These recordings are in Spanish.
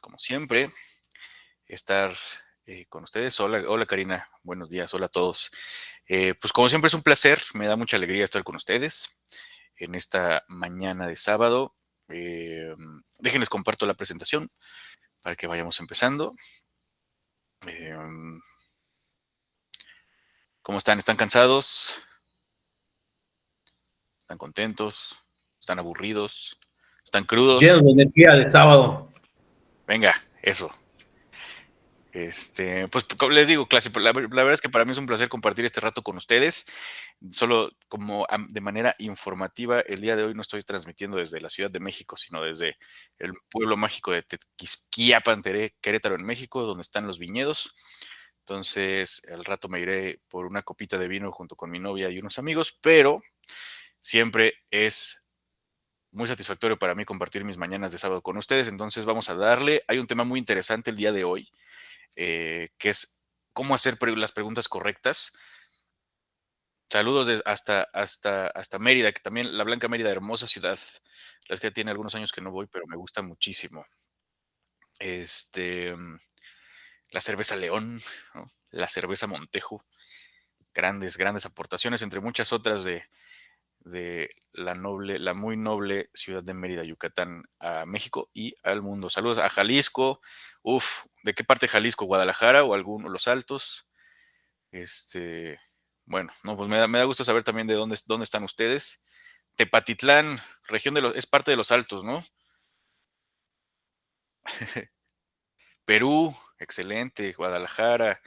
como siempre, estar con ustedes. Hola, hola Karina, buenos días, hola a todos. Pues como siempre es un placer, me da mucha alegría estar con ustedes en esta mañana de sábado. Déjenles comparto la presentación para que vayamos empezando. Eh, ¿Cómo están? ¿Están cansados? ¿Están contentos? ¿Están aburridos? ¿Están Lleno crudos? de energía de sábado. Venga, eso. Pues como les digo, clase, la verdad es que para mí es un placer compartir este rato con ustedes. Solo como de manera informativa, el día de hoy no estoy transmitiendo desde la Ciudad de México, sino desde el pueblo mágico de Tequisquiapan, Querétaro, en México, donde están los viñedos. Entonces, al rato me iré por una copita de vino junto con mi novia y unos amigos, pero siempre es muy satisfactorio para mí compartir mis mañanas de sábado con ustedes. Entonces, vamos a darle. Hay un tema muy interesante el día de hoy, que es cómo hacer las preguntas correctas. Saludos hasta Mérida, que también la Blanca Mérida, hermosa ciudad. La es que tiene algunos años que no voy, pero me gusta muchísimo. Este, mm, la cerveza León, ¿no? La cerveza Montejo, grandes, grandes aportaciones, entre muchas otras de la muy noble ciudad de Mérida, Yucatán, a México y al mundo. Saludos a Jalisco. Uf, ¿de qué parte de Jalisco? ¿Guadalajara o Los Altos? Este, bueno, no, pues me da gusto saber también de dónde están ustedes. Tepatitlán, es parte de los Altos, ¿no? Perú, excelente. Guadalajara,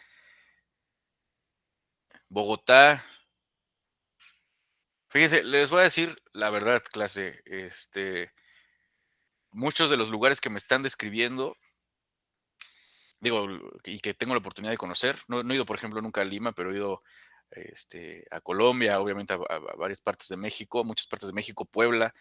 Bogotá. Fíjense, les voy a decir la verdad, clase. Muchos de los lugares que me están describiendo, digo, y que tengo la oportunidad de conocer, no he ido, por ejemplo, nunca a Lima, pero he ido a Colombia, obviamente a varias partes de México, muchas partes de México, Puebla.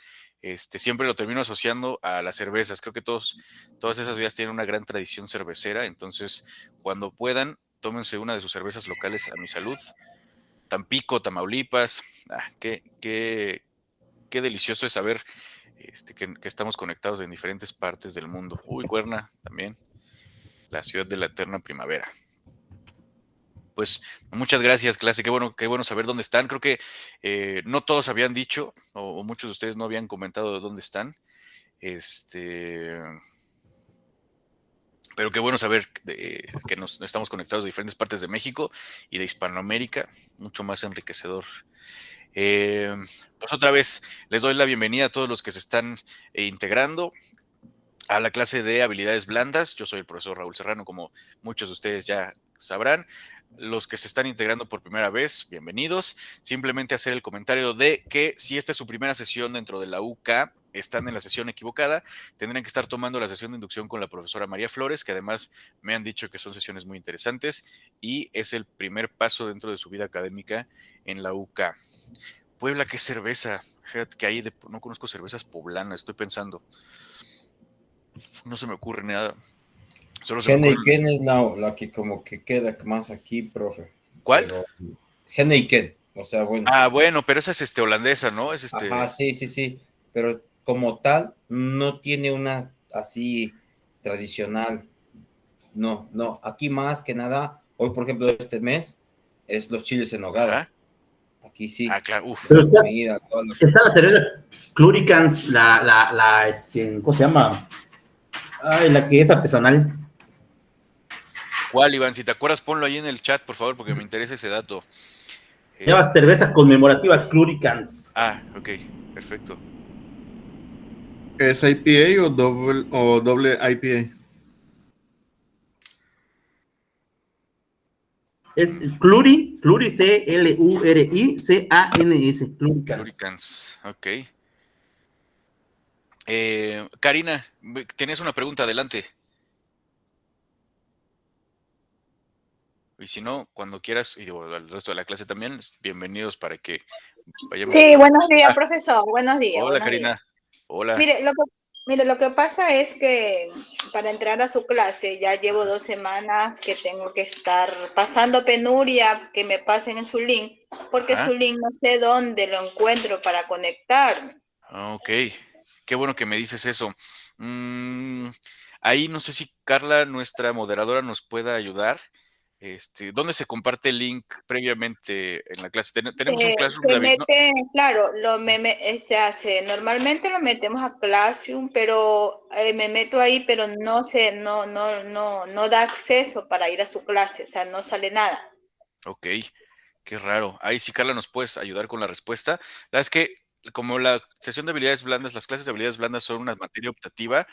Siempre lo termino asociando a las cervezas. Creo que todas esas vías tienen una gran tradición cervecera, entonces cuando puedan, tómense una de sus cervezas locales a mi salud. Tampico, Tamaulipas, qué delicioso es saber que estamos conectados en diferentes partes del mundo. Uy, Cuerna también, la ciudad de la eterna primavera. Pues muchas gracias, clase. Qué bueno saber dónde están. Creo que no todos habían dicho, o muchos de ustedes no habían comentado de dónde están. Pero qué bueno saber que nos estamos conectados de diferentes partes de México y de Hispanoamérica. Mucho más enriquecedor. Eh, pues otra vez les doy la bienvenida a todos los que se están integrando a la clase de habilidades blandas. Yo soy el profesor Raúl Serrano, como muchos de ustedes ya sabrán. Los que se están integrando por primera vez, bienvenidos. Simplemente hacer el comentario de que si esta es su primera sesión dentro de la UK, están en la sesión equivocada, tendrán que estar tomando la sesión de inducción con la profesora María Flores, que además me han dicho que son sesiones muy interesantes y es el primer paso dentro de su vida académica en la UK. Puebla, ¿qué cerveza? Fíjate que ahí no conozco cervezas poblanas, estoy pensando. No se me ocurre nada. Solo se me ocurre. Heineken es la que como que queda más aquí, profe. ¿Cuál? Pero Heineken, o sea, bueno. Ah, bueno, pero esa es holandesa, ¿no? Ajá, sí, sí, sí. Pero como tal, no tiene una así tradicional. No, no. Aquí más que nada, hoy por ejemplo, este mes, es los chiles en nogada. Ajá. Aquí Ah, sí. claro, uf. La comida, todo lo que... Está la cerveza Cluricans, ¿cómo se llama? Ay, la que es artesanal. ¿Cuál, Iván? Si te acuerdas, ponlo ahí en el chat, por favor, porque me interesa ese dato. Se llama Es... cerveza conmemorativa Cluricans. Ah, ok, perfecto. ¿Es IPA o doble IPA? Es Cluri, C-L-U-R-I-C-A-N-S, Cluricans. Pluricans, ok. Karina, tenías una pregunta, adelante. Y si no, cuando quieras, y digo, al resto de la clase también, bienvenidos para que vayamos. Sí, buenos días, Ah, profesor. Buenos días, hola, buenos días. Karina. Hola. Mire, lo que pasa es que para entrar a su clase ya llevo 2 semanas que tengo que estar pasando penuria, que me pasen en su link, porque Ajá. su link no sé dónde lo encuentro para conectarme. Ok. Qué bueno que me dices eso. Ahí no sé si Carla, nuestra moderadora, nos pueda ayudar. ¿Dónde se comparte el link previamente en la clase? Tenemos un Classroom, Se David, ¿no? mete, claro, normalmente lo metemos a Classroom, pero me meto ahí, pero no da acceso para ir a su clase, o sea, no sale nada. Ok, qué raro. Ahí sí, Carla, nos puedes ayudar con la respuesta. La verdad es que como la sesión de habilidades blandas, las clases de habilidades blandas son una materia optativa,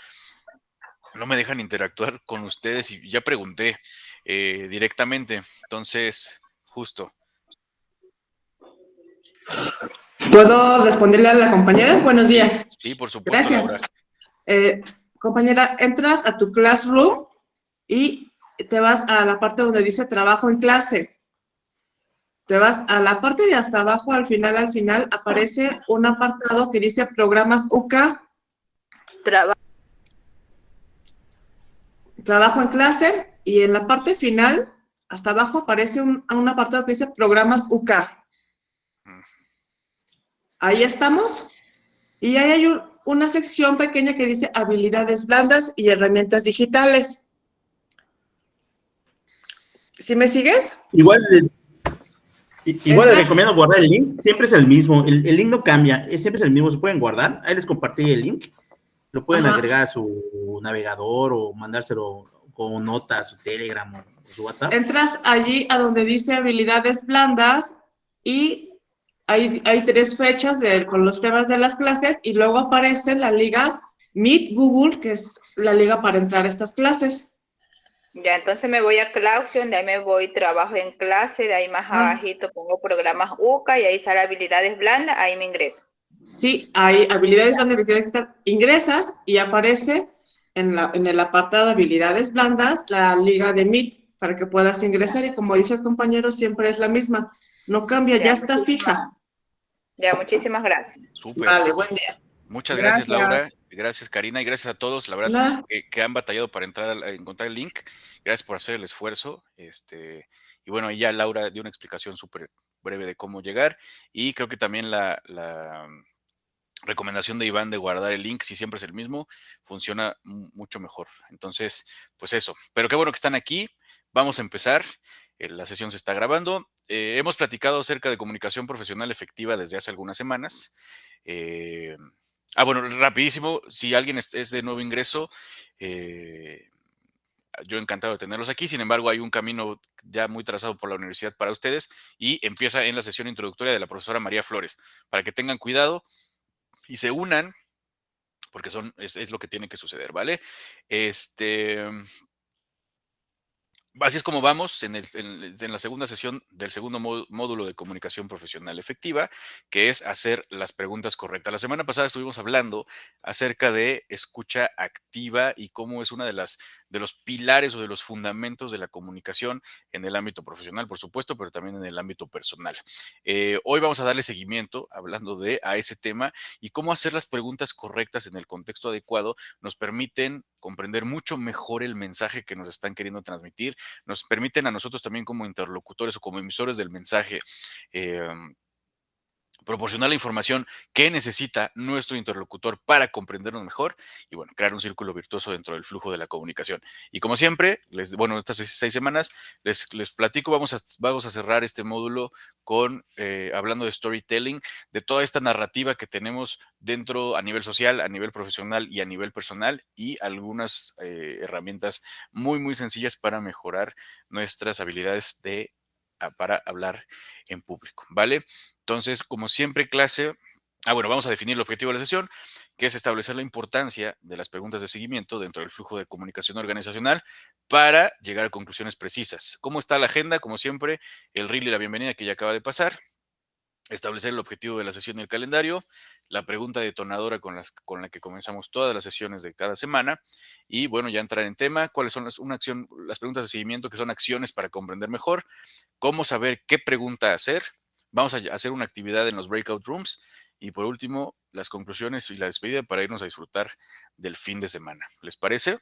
no me dejan interactuar con ustedes y ya pregunté directamente. Entonces, justo. ¿Puedo responderle a la compañera? Buenos Sí, días. sí, por supuesto, Gracias. Laura. Compañera, entras a tu Classroom y te vas a la parte donde dice trabajo en clase. Te vas a la parte de hasta abajo, al final aparece un apartado que dice programas UK, trabajo en clase, y en la parte final, hasta abajo aparece un apartado que dice programas UK. Ahí estamos. Y ahí hay una sección pequeña que dice habilidades blandas y herramientas digitales. ¿Sí me sigues? Igual les ¿Entras? recomiendo guardar el link, siempre es el mismo, el link no cambia, siempre es el mismo, se pueden guardar, ahí les compartí el link, lo pueden Ajá. agregar a su navegador o mandárselo con nota a su Telegram o su WhatsApp. Entras allí a donde dice habilidades blandas y hay 3 fechas con los temas de las clases y luego aparece la liga Meet Google, que es la liga para entrar a estas clases. Ya, entonces me voy a Classroom, de ahí me voy trabajo en clase, de ahí más abajito pongo programas UCA y ahí sale habilidades blandas, ahí me ingreso. Sí, hay habilidades blandas, habilidades digitales. Ingresas y aparece en el apartado de habilidades blandas la liga de Meet para que puedas ingresar y como dice el compañero, siempre es la misma. No cambia, ya está fija. Ya, muchísimas gracias. Súper. Vale, buen día. Muchas gracias, Gracias. Laura. Gracias, Karina. Y gracias a todos, la verdad, Hola. que han batallado para entrar a encontrar el link. Gracias por hacer el esfuerzo. Y bueno, ahí ya Laura dio una explicación súper breve de cómo llegar. Y creo que también la recomendación de Iván de guardar el link, si siempre es el mismo, funciona mucho mejor. Entonces, pues eso. Pero qué bueno que están aquí. Vamos a empezar. La sesión se está grabando. Hemos platicado acerca de comunicación profesional efectiva desde hace algunas semanas. Bueno, rapidísimo, si alguien es de nuevo ingreso, yo encantado de tenerlos aquí. Sin embargo, hay un camino ya muy trazado por la universidad para ustedes y empieza en la sesión introductoria de la profesora María Flores, para que tengan cuidado y se unan, porque es lo que tiene que suceder, ¿vale? Así es como vamos en la segunda sesión del segundo módulo de comunicación profesional efectiva, que es hacer las preguntas correctas. La semana pasada estuvimos hablando acerca de escucha activa y cómo es una de los pilares o de los fundamentos de la comunicación en el ámbito profesional, por supuesto, pero también en el ámbito personal. Hoy vamos a darle seguimiento hablando a ese tema y cómo hacer las preguntas correctas en el contexto adecuado nos permiten comprender mucho mejor el mensaje que nos están queriendo transmitir, nos permiten a nosotros también como interlocutores o como emisores del mensaje proporcionar la información que necesita nuestro interlocutor para comprendernos mejor y, bueno, crear un círculo virtuoso dentro del flujo de la comunicación. Y como siempre, estas 6 semanas les platico, vamos a cerrar este módulo con hablando de storytelling, de toda esta narrativa que tenemos dentro a nivel social, a nivel profesional y a nivel personal y algunas herramientas muy, muy sencillas para mejorar nuestras habilidades para hablar en público, ¿vale? Entonces, como siempre, vamos a definir el objetivo de la sesión, que es establecer la importancia de las preguntas de seguimiento dentro del flujo de comunicación organizacional para llegar a conclusiones precisas. ¿Cómo está la agenda? Como siempre, el reel y la bienvenida que ya acaba de pasar. Establecer el objetivo de la sesión y el calendario, la pregunta detonadora con la que comenzamos todas las sesiones de cada semana y, bueno, ya entrar en tema, cuáles son las preguntas de seguimiento, que son acciones para comprender mejor, cómo saber qué pregunta hacer. Vamos a hacer una actividad en los breakout rooms y, por último, las conclusiones y la despedida para irnos a disfrutar del fin de semana. ¿Les parece?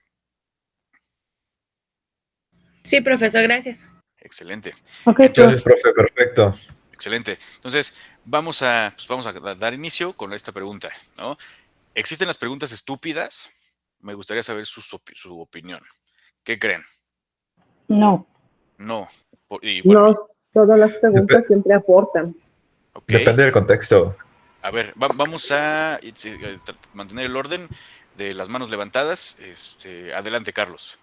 Sí, profesor, gracias. Excelente. Ok, Entonces, profe, perfecto. Excelente. Entonces, vamos a dar inicio con esta pregunta, ¿no? ¿Existen las preguntas estúpidas me gustaría saber su opinión. ¿Qué creen? No. No. Y bueno, No, todas las preguntas siempre aportan. ok. Depende del contexto. A ver, vamos a mantener el orden de las manos levantadas. Adelante, Carlos.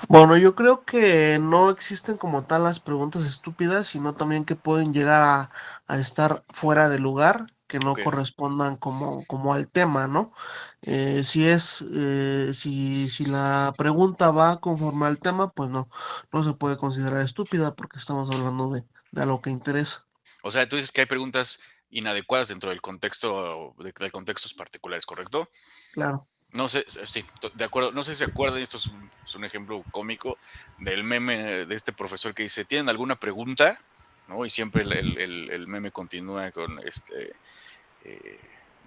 Bueno, yo creo que no existen como tal las preguntas estúpidas, sino también que pueden llegar a estar fuera de lugar, que no Ok. correspondan como al tema, ¿no? Si la pregunta va conforme al tema, pues no se puede considerar estúpida porque estamos hablando de algo que interesa. O sea, tú dices que hay preguntas inadecuadas dentro del contexto, de contextos particulares, ¿correcto? Claro. No sé, sí, de acuerdo. No sé si se acuerdan, esto es un ejemplo cómico del meme de este profesor que dice, ¿tienen alguna pregunta? ¿No? Y siempre el meme continúa con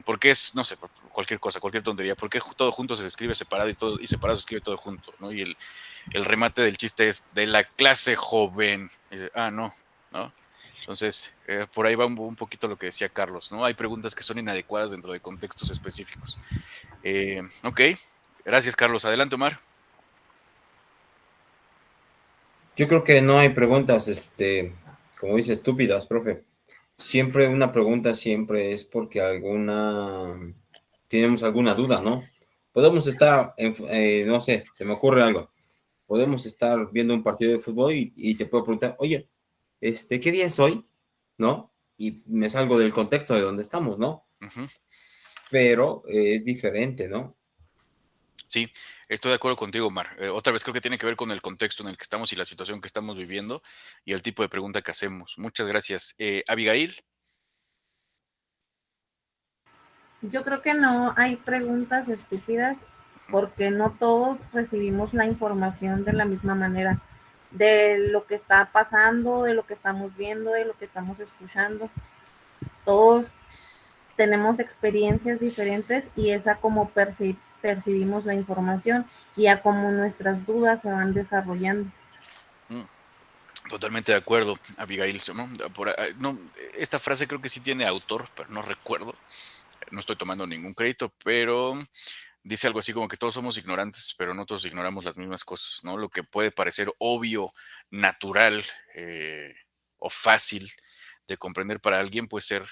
porque es, no sé, cualquier cosa, cualquier tontería, porque todo junto se escribe separado y separado se escribe todo junto, ¿no? Y el remate del chiste es de la clase joven. Y dice, no, ¿no? Entonces, por ahí va un poquito lo que decía Carlos, ¿no? Hay preguntas que son inadecuadas dentro de contextos específicos. Ok, gracias, Carlos. Adelante, Omar. Yo creo que no hay preguntas, como dice, estúpidas, profe. Siempre una pregunta siempre es porque tenemos alguna duda, ¿no? Podemos estar, no sé, se me ocurre algo. Podemos estar viendo un partido de fútbol y te puedo preguntar, oye, ¿qué día es hoy? ¿No? Y me salgo del contexto de donde estamos, ¿no? Uh-huh. Pero es diferente, ¿no? Sí, estoy de acuerdo contigo, Omar. Otra vez creo que tiene que ver con el contexto en el que estamos y la situación que estamos viviendo y el tipo de pregunta que hacemos. Muchas gracias. Abigail. Yo creo que no hay preguntas estúpidas porque no todos recibimos la información de la misma manera, de lo que está pasando, de lo que estamos viendo, de lo que estamos escuchando. Todos tenemos experiencias diferentes y es a cómo percibimos la información y a cómo nuestras dudas se van desarrollando. Totalmente de acuerdo, Abigail. ¿No? Esta frase creo que sí tiene autor, pero no recuerdo. No estoy tomando ningún crédito, pero dice algo así como que todos somos ignorantes, pero no todos ignoramos las mismas cosas, ¿no? Lo que puede parecer obvio, natural o fácil de comprender para alguien puede ser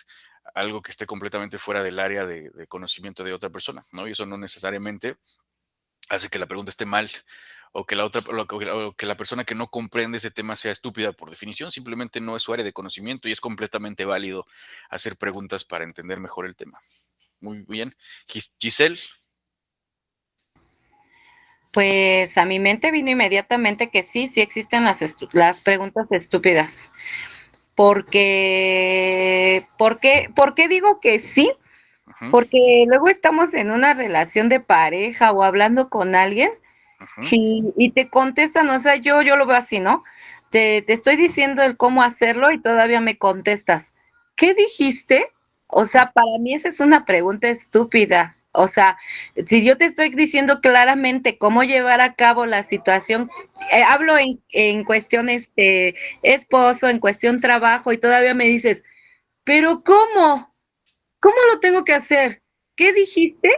algo que esté completamente fuera del área de conocimiento de otra persona, ¿no? Y eso no necesariamente hace que la pregunta esté mal o que la persona que no comprende ese tema sea estúpida por definición, simplemente no es su área de conocimiento y es completamente válido hacer preguntas para entender mejor el tema. Muy bien. Giselle. Pues a mi mente vino inmediatamente que sí existen las preguntas estúpidas. ¿Por qué digo que sí? Uh-huh. Porque luego estamos en una relación de pareja o hablando con alguien y te contestan, o sea, yo lo veo así, ¿no? Te estoy diciendo el cómo hacerlo y todavía me contestas, ¿qué dijiste? O sea, para mí esa es una pregunta estúpida. O sea, si yo te estoy diciendo claramente cómo llevar a cabo la situación, hablo en cuestión esposo, en cuestión trabajo, y todavía me dices, ¿pero cómo? ¿Cómo lo tengo que hacer? ¿Qué dijiste?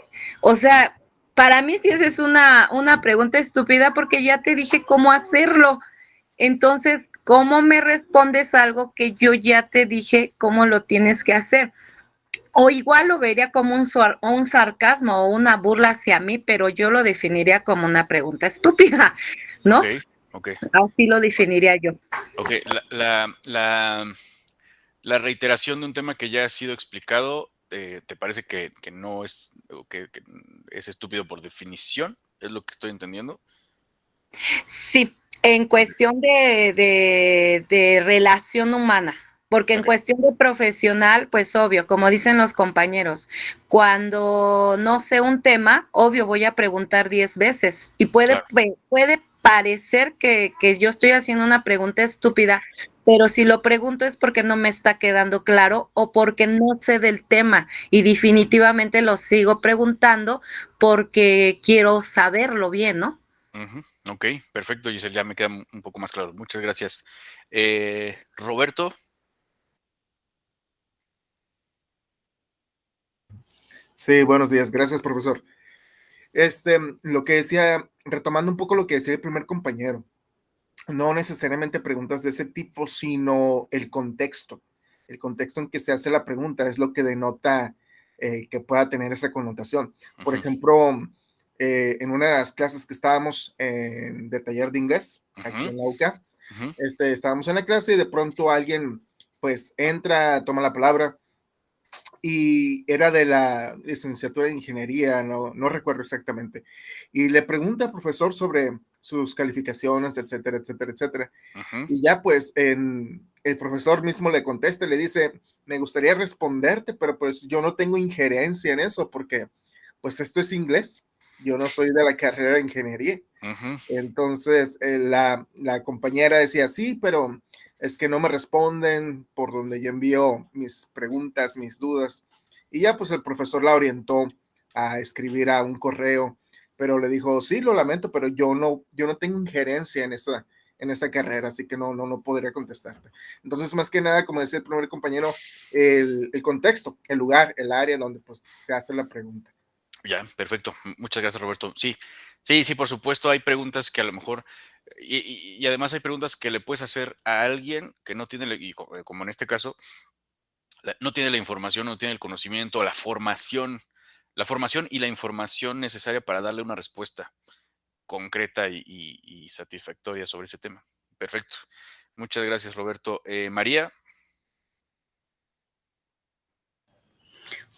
O sea, para mí sí esa es una pregunta estúpida porque ya te dije cómo hacerlo. Entonces, ¿cómo me respondes algo que yo ya te dije cómo lo tienes que hacer? O igual lo vería como un sarcasmo o una burla hacia mí, pero yo lo definiría como una pregunta estúpida, ¿no? Ok. Así lo definiría yo. Ok, la reiteración de un tema que ya ha sido explicado, ¿te parece que no es, que es estúpido por definición? ¿Es lo que estoy entendiendo? Sí, en cuestión de relación humana, porque en cuestión de profesional, pues obvio, como dicen los compañeros, cuando no sé un tema, obvio voy a preguntar 10 veces y puede parecer que yo estoy haciendo una pregunta estúpida, pero si lo pregunto es porque no me está quedando claro o porque no sé del tema y definitivamente lo sigo preguntando porque quiero saberlo bien, ¿no? Uh-huh. Ok, perfecto, Giselle, ya me queda un poco más claro. Muchas gracias. Roberto. Sí, buenos días. Gracias, profesor. Lo que decía, retomando un poco lo que decía el primer compañero, no necesariamente preguntas de ese tipo, sino el contexto en que se hace la pregunta es lo que denota que pueda tener esa connotación. Por ejemplo, en una de las clases que estábamos de taller de inglés, aquí en la UCA, estábamos en la clase y de pronto alguien pues entra, toma la palabra y era de la licenciatura de ingeniería, no recuerdo exactamente, y le pregunta al profesor sobre sus calificaciones, etcétera, etcétera, etcétera. Y ya pues el profesor mismo le contesta y le dice, me gustaría responderte, pero pues yo no tengo injerencia en eso porque pues esto es inglés, yo no soy de la carrera de ingeniería. Entonces la compañera decía, sí, pero es que no me responden por donde yo envío mis preguntas, mis dudas. Y ya pues el profesor la orientó a escribir a un correo, pero le dijo, sí, lo lamento, pero yo no tengo injerencia en esa carrera, así que no podría contestarte. Entonces, más que nada, como decía el primer compañero, el contexto, el lugar, el área donde pues se hace la pregunta. Ya, perfecto. Muchas gracias, Roberto. Sí, por supuesto, hay preguntas que a lo mejor, y además hay preguntas que le puedes hacer a alguien que no tiene, como en este caso, no tiene la información, no tiene el conocimiento, la formación y la información necesaria para darle una respuesta concreta y satisfactoria sobre ese tema. Perfecto. Muchas gracias, Roberto. María.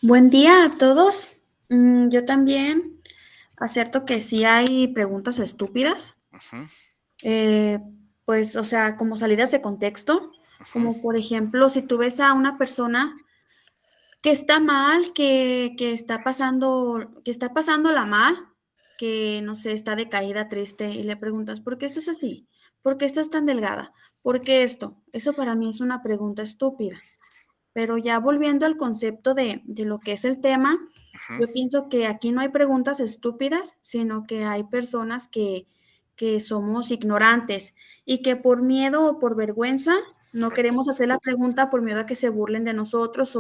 Buen día a todos. Yo también acepto que sí hay preguntas estúpidas, pues, o sea, como salidas de contexto, como por ejemplo, si tú ves a una persona que está mal, que está pasándola mal, que no sé, está decaída, triste, y le preguntas, ¿por qué estás así? ¿Por qué estás tan delgada? ¿Por qué esto? Eso para mí es una pregunta estúpida. Pero ya volviendo al concepto de lo que es el tema, yo pienso que aquí no hay preguntas estúpidas, sino que hay personas que somos ignorantes y que por miedo o por vergüenza no queremos hacer la pregunta por miedo a que se burlen de nosotros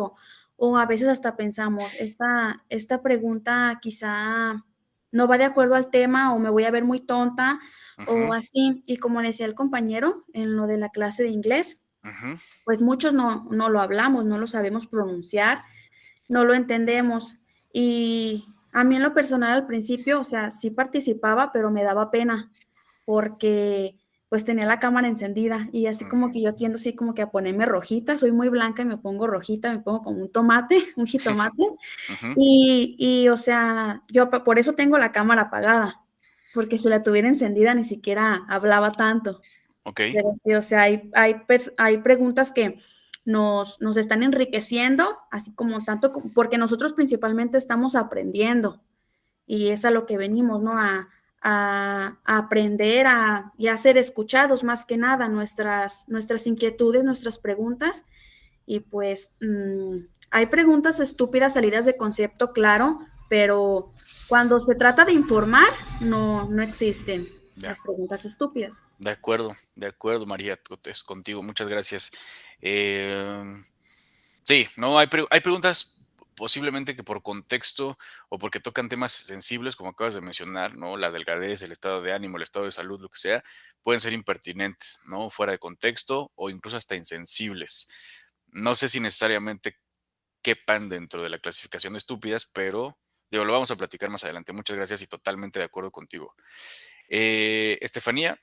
o a veces hasta pensamos, esta pregunta quizá no va de acuerdo al tema o me voy a ver muy tonta o así. Y como decía el compañero en lo de la clase de inglés, pues muchos no lo hablamos, no lo sabemos pronunciar, no lo entendemos. Y a mí en lo personal al principio, o sea, sí participaba, pero me daba pena porque pues tenía la cámara encendida y así como que yo tiendo así como que a ponerme rojita, soy muy blanca y me pongo rojita, me pongo como un tomate, un jitomate. Y o sea, yo por eso tengo la cámara apagada, porque si la tuviera encendida ni siquiera hablaba tanto. Ok. Pero sí, o sea, hay preguntas que nos están enriqueciendo, así como tanto, porque nosotros principalmente estamos aprendiendo y es a lo que venimos, ¿no? A aprender y a ser escuchados más que nada, nuestras inquietudes, nuestras preguntas. Y pues hay preguntas estúpidas, salidas de concepto, claro, pero cuando se trata de informar, no existen las preguntas estúpidas. De acuerdo, María, es contigo, muchas gracias. Sí, no, hay preguntas posiblemente que por contexto o porque tocan temas sensibles, como acabas de mencionar, ¿no? La delgadez, el estado de ánimo, el estado de salud, lo que sea, pueden ser impertinentes, ¿no? Fuera de contexto o incluso hasta insensibles. No sé si necesariamente quepan dentro de la clasificación de estúpidas, pero digo, lo vamos a platicar más adelante. Muchas gracias y totalmente de acuerdo contigo. Estefanía.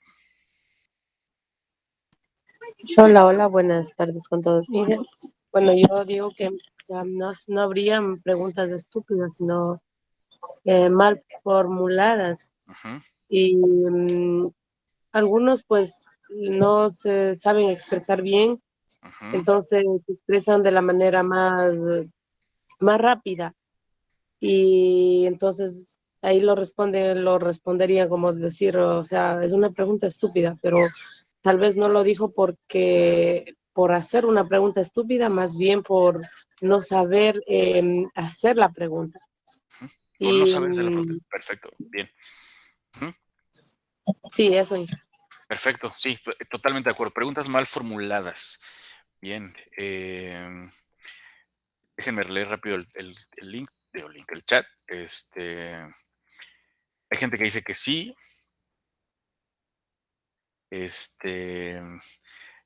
Hola, buenas tardes con todos. Bueno, yo digo que o sea, no habrían preguntas estúpidas, sino mal formuladas. Y algunos pues no se saben expresar bien, entonces se expresan de la manera más rápida. Y entonces ahí lo responderían como decir, o sea, es una pregunta estúpida, pero tal vez no lo dijo por hacer una pregunta estúpida, más bien por no saber hacer la pregunta. Por no saber hacer la pregunta. Perfecto, bien. Sí, eso. Perfecto, sí, totalmente de acuerdo. Preguntas mal formuladas. Bien. Déjenme leer rápido el link, el chat. Hay gente que dice que sí.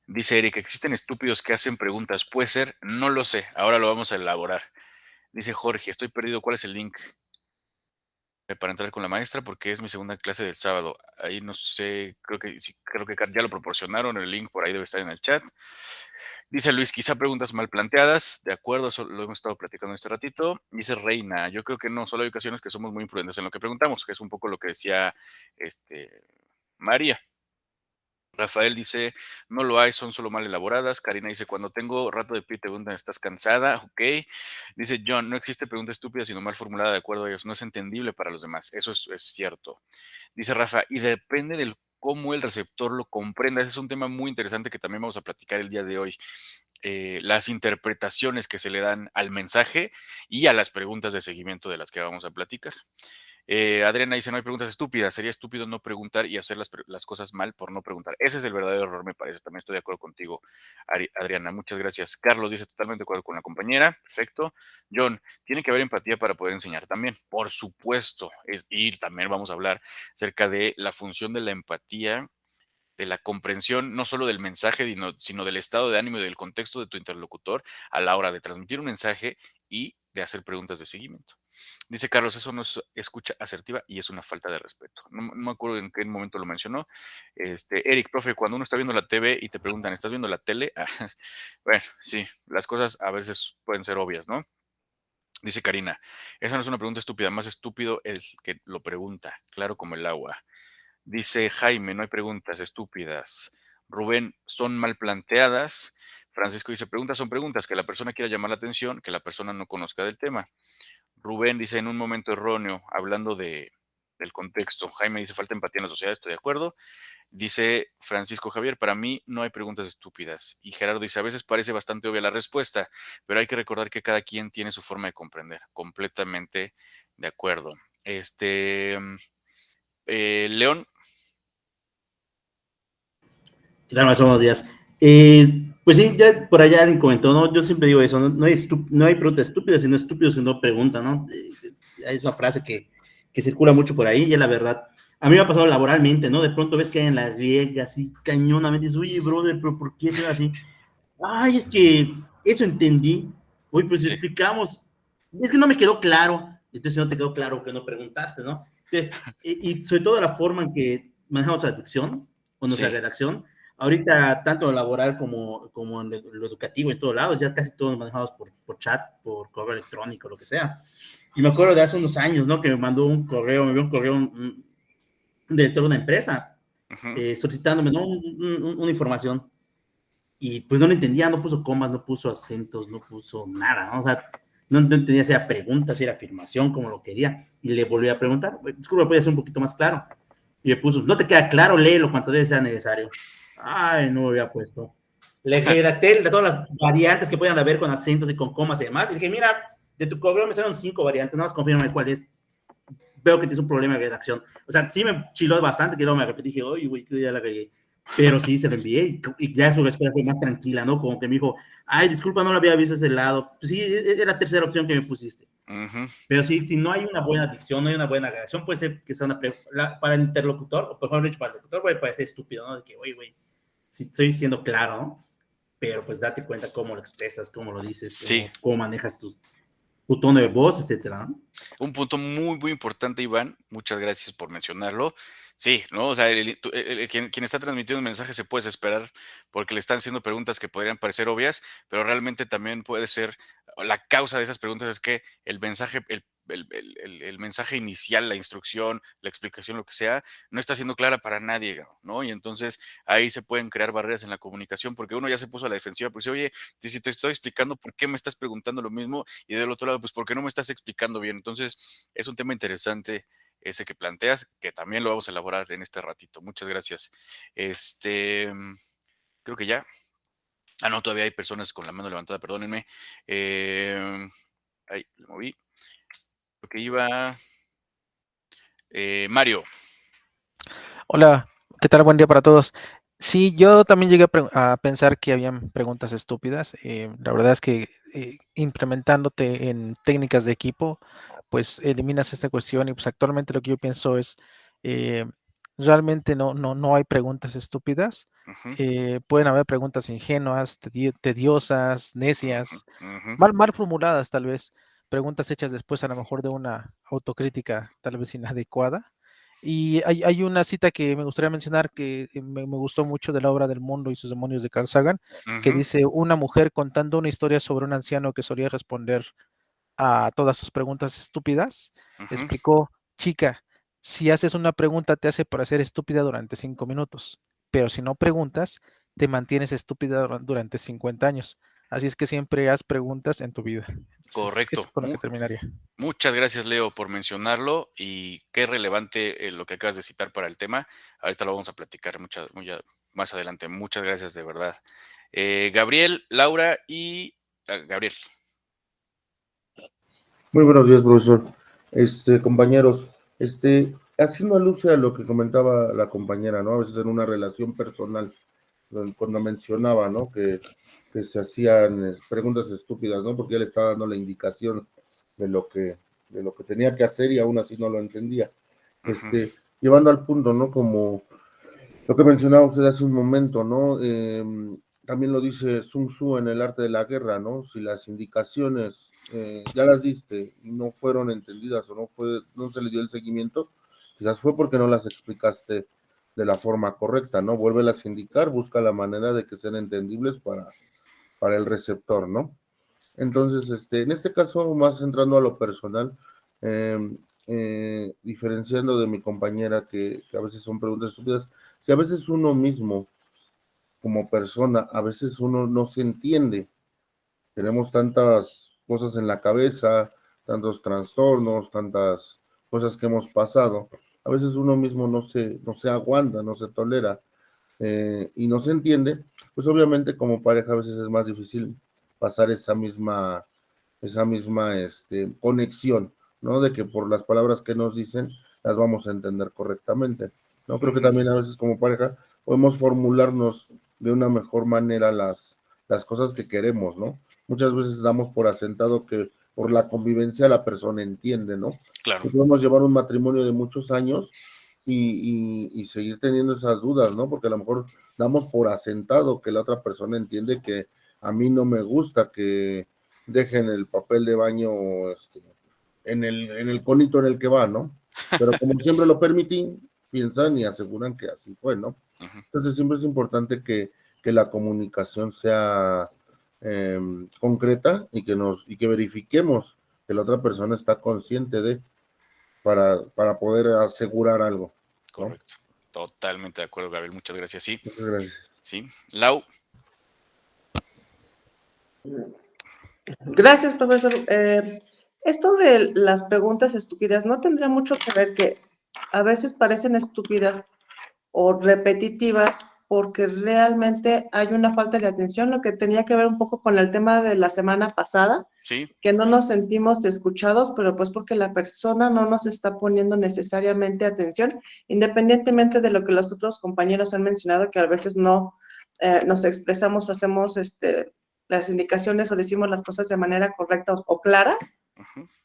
Dice Eric, ¿existen estúpidos que hacen preguntas? Puede ser, no lo sé, ahora lo vamos a elaborar. Dice Jorge, estoy perdido, ¿cuál es el link para entrar con la maestra? Porque es mi segunda clase del sábado. Ahí no sé, creo que ya lo proporcionaron, el link por ahí debe estar en el chat. Dice Luis, quizá preguntas mal planteadas, de acuerdo, eso lo hemos estado platicando este ratito. Dice Reina, yo creo que no, solo hay ocasiones que somos muy imprudentes en lo que preguntamos, que es un poco lo que decía María. Rafael dice, no lo hay, son solo mal elaboradas. Karina dice, cuando tengo rato de pie te preguntan, ¿estás cansada? Ok. Dice John, no existe pregunta estúpida, sino mal formulada de acuerdo a ellos. No es entendible para los demás. Eso es cierto. Dice Rafa, y depende del cómo el receptor lo comprenda. Ese es un tema muy interesante que también vamos a platicar el día de hoy. Las interpretaciones que se le dan al mensaje y a las preguntas de seguimiento de las que vamos a platicar. Adriana dice, no hay preguntas estúpidas, sería estúpido no preguntar y hacer las cosas mal por no preguntar. Ese es el verdadero error, me parece. También estoy de acuerdo contigo, Adriana. Muchas gracias. Carlos dice, totalmente de acuerdo con la compañera. Perfecto. John, tiene que haber empatía para poder enseñar también. Por supuesto. Y también vamos a hablar acerca de la función de la empatía, de la comprensión, no solo del mensaje, sino del estado de ánimo y del contexto de tu interlocutor a la hora de transmitir un mensaje y de hacer preguntas de seguimiento. Dice Carlos, eso no es escucha asertiva y es una falta de respeto. No me acuerdo en qué momento lo mencionó. Eric, profe, cuando uno está viendo la TV y te preguntan, ¿estás viendo la tele? Bueno, sí, las cosas a veces pueden ser obvias, ¿no? Dice Karina, esa no es una pregunta estúpida, más estúpido es que lo pregunta, claro como el agua. Dice Jaime, no hay preguntas estúpidas. Rubén, son mal planteadas. Francisco dice, preguntas son preguntas, que la persona quiera llamar la atención, que la persona no conozca del tema. Rubén dice, en un momento erróneo, hablando del contexto. Jaime dice, falta empatía en la sociedad, estoy de acuerdo. Dice Francisco Javier, para mí no hay preguntas estúpidas. Y Gerardo dice, a veces parece bastante obvia la respuesta, pero hay que recordar que cada quien tiene su forma de comprender. Completamente de acuerdo. León. Claro, más buenos días. Pues sí, ya por allá alguien comentó, ¿no? Yo siempre digo eso, no hay preguntas estúpidas, sino estúpidos que no preguntan, ¿no? Hay una frase que circula mucho por ahí y es la verdad. A mí me ha pasado laboralmente, ¿no? De pronto ves que hay en la riega así cañonamente, dices, oye, brother, pero ¿por qué es así? Ay, es que eso entendí. Oye, pues explicamos. Es que no me quedó claro. Entonces no te quedó claro que no preguntaste, ¿no? Entonces, y sobre todo la forma en que manejamos la dicción o nuestra redacción. Ahorita, tanto laboral como en lo educativo, en todos lados, ya casi todos manejados por chat, por correo electrónico, lo que sea. Y me acuerdo de hace unos años, ¿no? Que me envió un correo, un director de una empresa, solicitándome, ¿no? Una información. Y pues no lo entendía, no puso comas, no puso acentos, no puso nada, ¿no? O sea, no entendía si era pregunta, si era afirmación, como lo quería. Y le volví a preguntar, disculpa, ¿puede ser un poquito más claro? Y me puso, no te queda claro, léelo cuantas veces sea necesario. Ay, no me había puesto. Le redacté todas las variantes que puedan haber con acentos y con comas y demás. Y dije, mira, de tu correo me salieron 5 variantes, nada más confírmame cuál es. Veo que tienes un problema de redacción. O sea, sí me chiló bastante, que luego me repetí, dije, oye, güey, ya la regué. Pero sí, se lo envié y ya su respuesta fue más tranquila, ¿no? Como que me dijo, ay, disculpa, no lo había visto ese lado. Pues sí, era la tercera opción que me pusiste. Pero sí, si no hay una buena dicción, no hay una buena redacción, puede ser que sea para el interlocutor, o mejor dicho, para el locutor, puede parecer estúpido, ¿no? De que, oye, güey, si estoy siendo claro, ¿no? Pero pues date cuenta cómo lo expresas, cómo lo dices, cómo manejas tu tono de voz, etcétera, ¿no? Un punto muy, muy importante, Iván. Muchas gracias por mencionarlo. Sí, ¿no? O sea, quien está transmitiendo un mensaje se puede esperar porque le están haciendo preguntas que podrían parecer obvias, pero realmente también puede ser, la causa de esas preguntas es que el mensaje, el mensaje inicial, la instrucción, la explicación, lo que sea, no está siendo clara para nadie, ¿no? Y entonces ahí se pueden crear barreras en la comunicación porque uno ya se puso a la defensiva, pues oye, si te estoy explicando, ¿por qué me estás preguntando lo mismo? Y del otro lado, pues ¿por qué no me estás explicando bien? Entonces es un tema interesante ese que planteas, que también lo vamos a elaborar en este ratito. Muchas gracias. Creo que ya. Ah, no, todavía hay personas con la mano levantada, perdónenme. Ahí, lo moví. Lo que iba... Mario. Hola, ¿qué tal? Buen día para todos. Sí, yo también llegué a pensar que habían preguntas estúpidas. La verdad es que implementándote en técnicas de equipo, pues eliminas esta cuestión y pues actualmente lo que yo pienso es, realmente no hay preguntas estúpidas. Pueden haber preguntas ingenuas, tediosas, necias, mal formuladas tal vez, preguntas hechas después a lo mejor de una autocrítica tal vez inadecuada. Y hay una cita que me gustaría mencionar que me gustó mucho de la obra del Mundo y sus demonios de Carl Sagan, que dice: una mujer contando una historia sobre un anciano que solía responder a todas sus preguntas estúpidas, explicó: chica, si haces una pregunta te hace parecer estúpida durante 5 minutos, pero si no preguntas, te mantienes estúpida durante 50 años. Así es que siempre haz preguntas en tu vida. Entonces, Correcto. eso con lo que terminaría. Muchas gracias, Leo, por mencionarlo y qué relevante lo que acabas de citar para el tema. Ahorita lo vamos a platicar más adelante. Muchas gracias, de verdad. Gabriel, Laura y Gabriel. Muy buenos días, profesor. Compañeros, haciendo alusión a lo que comentaba la compañera, ¿no? A veces en una relación personal, cuando mencionaba, ¿no? Que se hacían preguntas estúpidas, ¿no? Porque él estaba dando la indicación de lo que tenía que hacer y aún así no lo entendía. Llevando al punto, ¿no? Como lo que mencionaba usted hace un momento, ¿no? También lo dice Sun Tzu en El arte de la guerra, ¿no? Si las indicaciones ya las diste y no fueron entendidas o no se le dio el seguimiento, quizás fue porque no las explicaste de la forma correcta, ¿no? Vuélvelas a indicar, busca la manera de que sean entendibles para el receptor, ¿no? Entonces, en este caso, más entrando a lo personal, diferenciando de mi compañera que a veces son preguntas estúpidas, si a veces uno mismo, como persona, a veces uno no se entiende, tenemos tantas cosas en la cabeza, tantos trastornos, tantas cosas que hemos pasado, a veces uno mismo no se aguanta, no se tolera y no se entiende, pues obviamente como pareja a veces es más difícil pasar esa misma conexión, ¿no? De que por las palabras que nos dicen las vamos a entender correctamente, ¿no? Creo que también a veces como pareja podemos formularnos de una mejor manera las cosas que queremos, ¿no? Muchas veces damos por asentado que por la convivencia la persona entiende, ¿no? Claro. Y podemos llevar un matrimonio de muchos años y seguir teniendo esas dudas, ¿no? Porque a lo mejor damos por asentado que la otra persona entiende que a mí no me gusta que dejen el papel de baño en el conito en el que va, ¿no? Pero como siempre lo permití, piensan y aseguran que así fue, ¿no? Entonces siempre es importante que la comunicación sea concreta y que verifiquemos que la otra persona está consciente de para poder asegurar algo, ¿no? Correcto. Totalmente de acuerdo, Gabriel. Muchas gracias. Sí. Muchas gracias. Sí. Lau. Gracias, profesor. Esto de las preguntas estúpidas no tendría mucho que ver que a veces parecen estúpidas o repetitivas porque realmente hay una falta de atención, lo que tenía que ver un poco con el tema de la semana pasada, Sí. que no nos sentimos escuchados, pero pues porque la persona no nos está poniendo necesariamente atención, independientemente de lo que los otros compañeros han mencionado, que a veces no nos expresamos, hacemos las indicaciones o decimos las cosas de manera correcta o claras.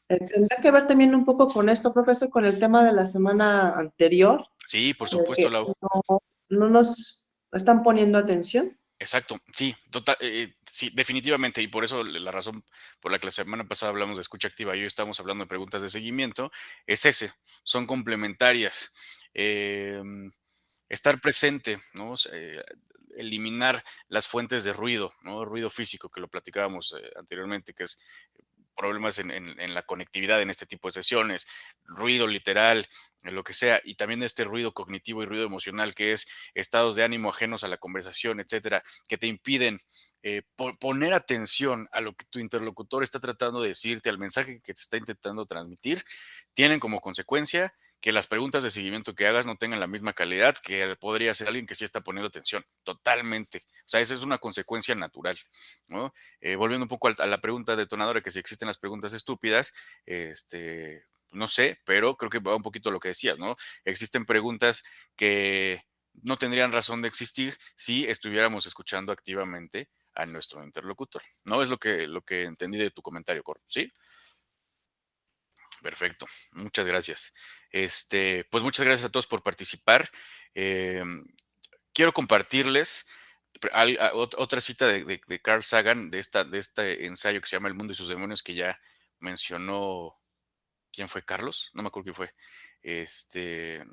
Tendrá que ver también un poco con esto, profesor, con el tema de la semana anterior. Sí, por supuesto, Lau. No nos están poniendo atención. Exacto, sí, sí, definitivamente, y por eso la razón por la que la semana pasada hablamos de escucha activa y hoy estamos hablando de preguntas de seguimiento, es son complementarias. Estar presente, ¿no? Eliminar las fuentes de ruido, ¿no? Ruido físico, que lo platicábamos anteriormente, que es problemas en la conectividad en este tipo de sesiones, ruido literal, lo que sea, y también este ruido cognitivo y ruido emocional, que es estados de ánimo ajenos a la conversación, etcétera, que te impiden poner atención a lo que tu interlocutor está tratando de decirte, al mensaje que te está intentando transmitir, tienen como consecuencia que las preguntas de seguimiento que hagas no tengan la misma calidad que podría ser alguien que sí está poniendo atención, totalmente. O sea, esa es una consecuencia natural, ¿no? Volviendo un poco a la pregunta detonadora, que si existen las preguntas estúpidas, no sé, pero creo que va un poquito a lo que decías, ¿no? Existen preguntas que no tendrían razón de existir si estuviéramos escuchando activamente a nuestro interlocutor. No es lo que entendí de tu comentario, Cor, ¿sí? Perfecto, muchas gracias. Pues muchas gracias a todos por participar. Quiero compartirles otra cita de Carl Sagan, de este ensayo que se llama El mundo y sus demonios, que ya mencionó. ¿Quién fue? ¿Carlos? No me acuerdo quién fue.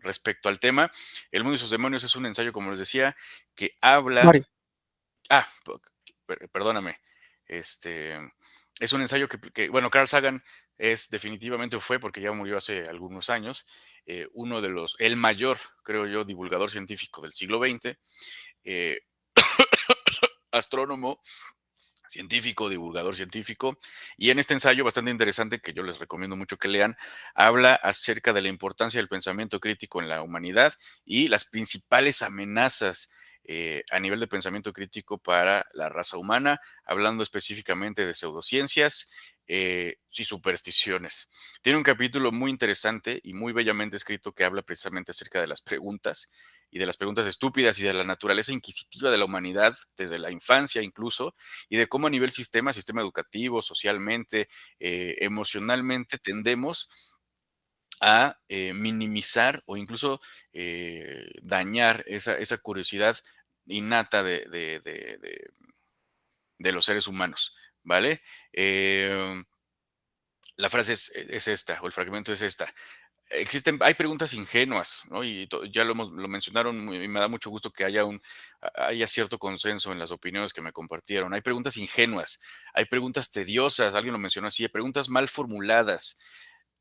Respecto al tema, El mundo y sus demonios es un ensayo, como les decía, que habla. Mario. Perdóname. Es un ensayo bueno, Carl Sagan definitivamente fue, porque ya murió hace algunos años, uno de el mayor, creo yo, divulgador científico del siglo XX, astrónomo, científico, divulgador científico, y en este ensayo bastante interesante que yo les recomiendo mucho que lean, habla acerca de la importancia del pensamiento crítico en la humanidad y las principales amenazas a nivel de pensamiento crítico para la raza humana, hablando específicamente de pseudociencias y supersticiones. Tiene un capítulo muy interesante y muy bellamente escrito que habla precisamente acerca de las preguntas y de las preguntas estúpidas y de la naturaleza inquisitiva de la humanidad desde la infancia incluso, y de cómo a nivel sistema educativo, socialmente, emocionalmente, tendemos a minimizar o incluso dañar esa curiosidad innata de los seres humanos, ¿vale? La frase es esta, o el fragmento es esta. Hay preguntas ingenuas, ¿no? Y ya lo mencionaron y me da mucho gusto que haya cierto consenso en las opiniones que me compartieron. Hay preguntas ingenuas, hay preguntas tediosas, alguien lo mencionó así, hay preguntas mal formuladas,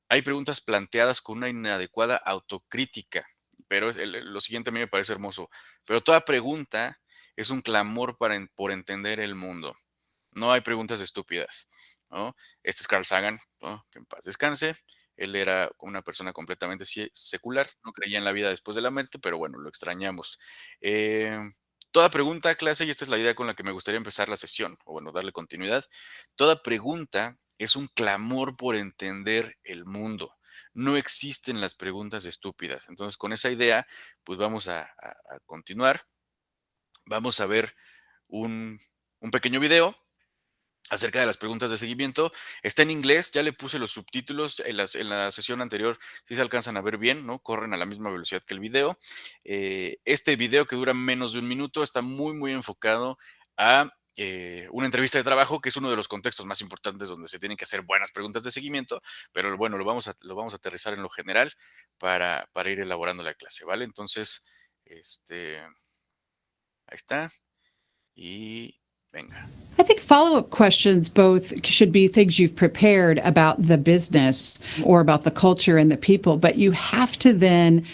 hay preguntas planteadas con una inadecuada autocrítica, pero lo siguiente a mí me parece hermoso. Pero toda pregunta es un clamor por entender el mundo. No hay preguntas estúpidas, ¿no? Este es Carl Sagan, ¿no? Que en paz descanse. Él era una persona completamente secular, no creía en la vida después de la muerte, pero bueno, lo extrañamos. Toda pregunta, clase, y esta es la idea con la que me gustaría empezar la sesión, o bueno, darle continuidad. Toda pregunta es un clamor por entender el mundo. No existen las preguntas estúpidas. Entonces, con esa idea, pues vamos a continuar. Vamos a ver un pequeño video acerca de las preguntas de seguimiento. Está en inglés, ya le puse los subtítulos en la sesión anterior, si se alcanzan a ver bien, ¿no? Corren a la misma velocidad que el video. Este video, que dura menos de un minuto, está muy, muy enfocado a una entrevista de trabajo, que es uno de los contextos más importantes donde se tienen que hacer buenas preguntas de seguimiento, pero bueno, lo vamos a aterrizar en lo general para ir elaborando la clase, ¿vale? Entonces, ahí está. Y venga. I think follow-up questions both should be things you've prepared about the business or about the culture and the people, but you have to then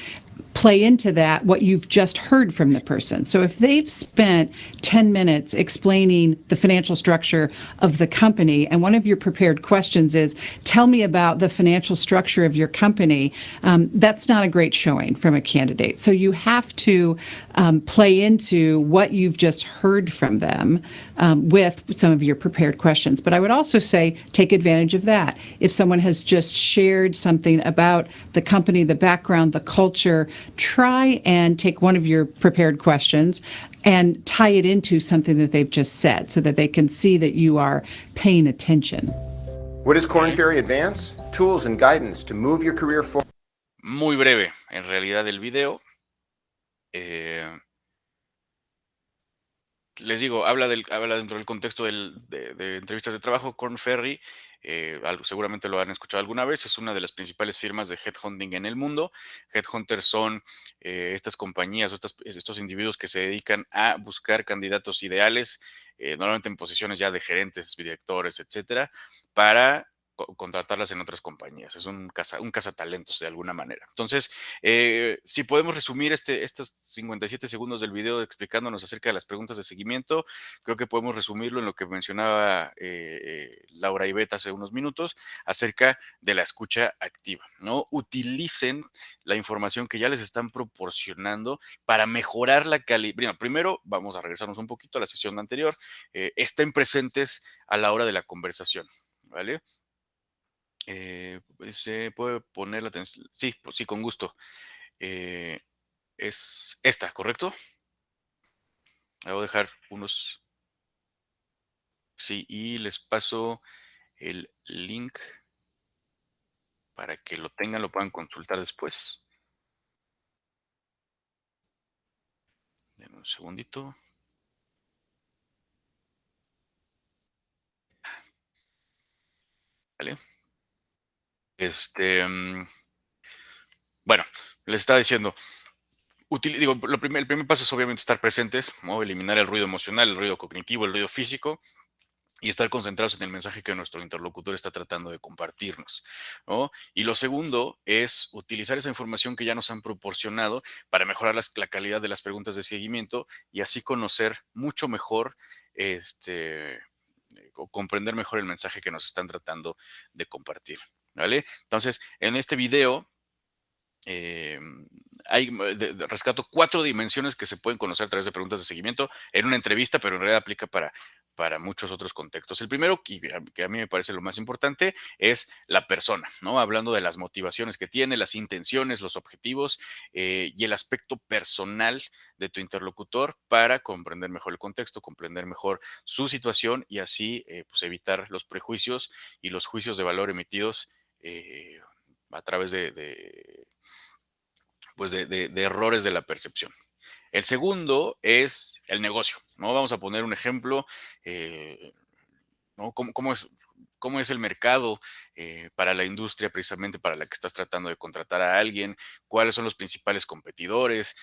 play into that what you've just heard from the person. So if they've spent 10 minutes explaining the financial structure of the company, and one of your prepared questions is, tell me about the financial structure of your company, that's not a great showing from a candidate. So you have to play into what you've just heard from them with some of your prepared questions. But I would also say, take advantage of that. If someone has just shared something about the company, the background, the culture, try and take one of your prepared questions and tie it into something that they've just said so that they can see that you are paying attention. What is Korn Ferry Advance? Tools and guidance to move your career forward. Muy breve, en realidad, el video. Les digo, habla dentro del contexto de entrevistas de trabajo. Korn Ferry, seguramente lo han escuchado alguna vez, es una de las principales firmas de headhunting en el mundo. Headhunters son estas compañías o estos individuos que se dedican a buscar candidatos ideales, normalmente en posiciones ya de gerentes, directores, etcétera, para contratarlas en otras compañías. Es un cazatalentos de alguna manera. Entonces, si podemos resumir estos 57 segundos del video explicándonos acerca de las preguntas de seguimiento, creo que podemos resumirlo en lo que mencionaba Laura Ivette hace unos minutos acerca de la escucha activa, ¿no? Utilicen la información que ya les están proporcionando para mejorar la calidad. Primero, vamos a regresarnos un poquito a la sesión anterior. Estén presentes a la hora de la conversación, ¿vale? ¿Se puede poner la atención? Sí, pues sí, con gusto. Es esta, ¿correcto? Voy a dejar unos. Sí, y les paso el link. para que lo tengan, lo puedan consultar después. Denme un segundito. ¿Vale? Bueno, les estaba diciendo, el primer paso es obviamente estar presentes, ¿no? Eliminar el ruido emocional, el ruido cognitivo, el ruido físico, y estar concentrados en el mensaje que nuestro interlocutor está tratando de compartirnos, ¿no? Y lo segundo es utilizar esa información que ya nos han proporcionado para mejorar la calidad de las preguntas de seguimiento y así conocer mucho mejor, o comprender mejor el mensaje que nos están tratando de compartir, ¿vale? Entonces, en este video rescato 4 dimensiones que se pueden conocer a través de preguntas de seguimiento en una entrevista, pero en realidad aplica para muchos otros contextos. El primero, que a mí me parece lo más importante, es la persona, ¿no? Hablando de las motivaciones que tiene, las intenciones, los objetivos y el aspecto personal de tu interlocutor para comprender mejor el contexto, comprender mejor su situación y así pues evitar los prejuicios y los juicios de valor emitidos a través de errores de la percepción. El segundo es el negocio, ¿no? Vamos a poner un ejemplo, ¿no? ¿Cómo es el mercado para la industria precisamente para la que estás tratando de contratar a alguien? ¿Cuáles son los principales competidores?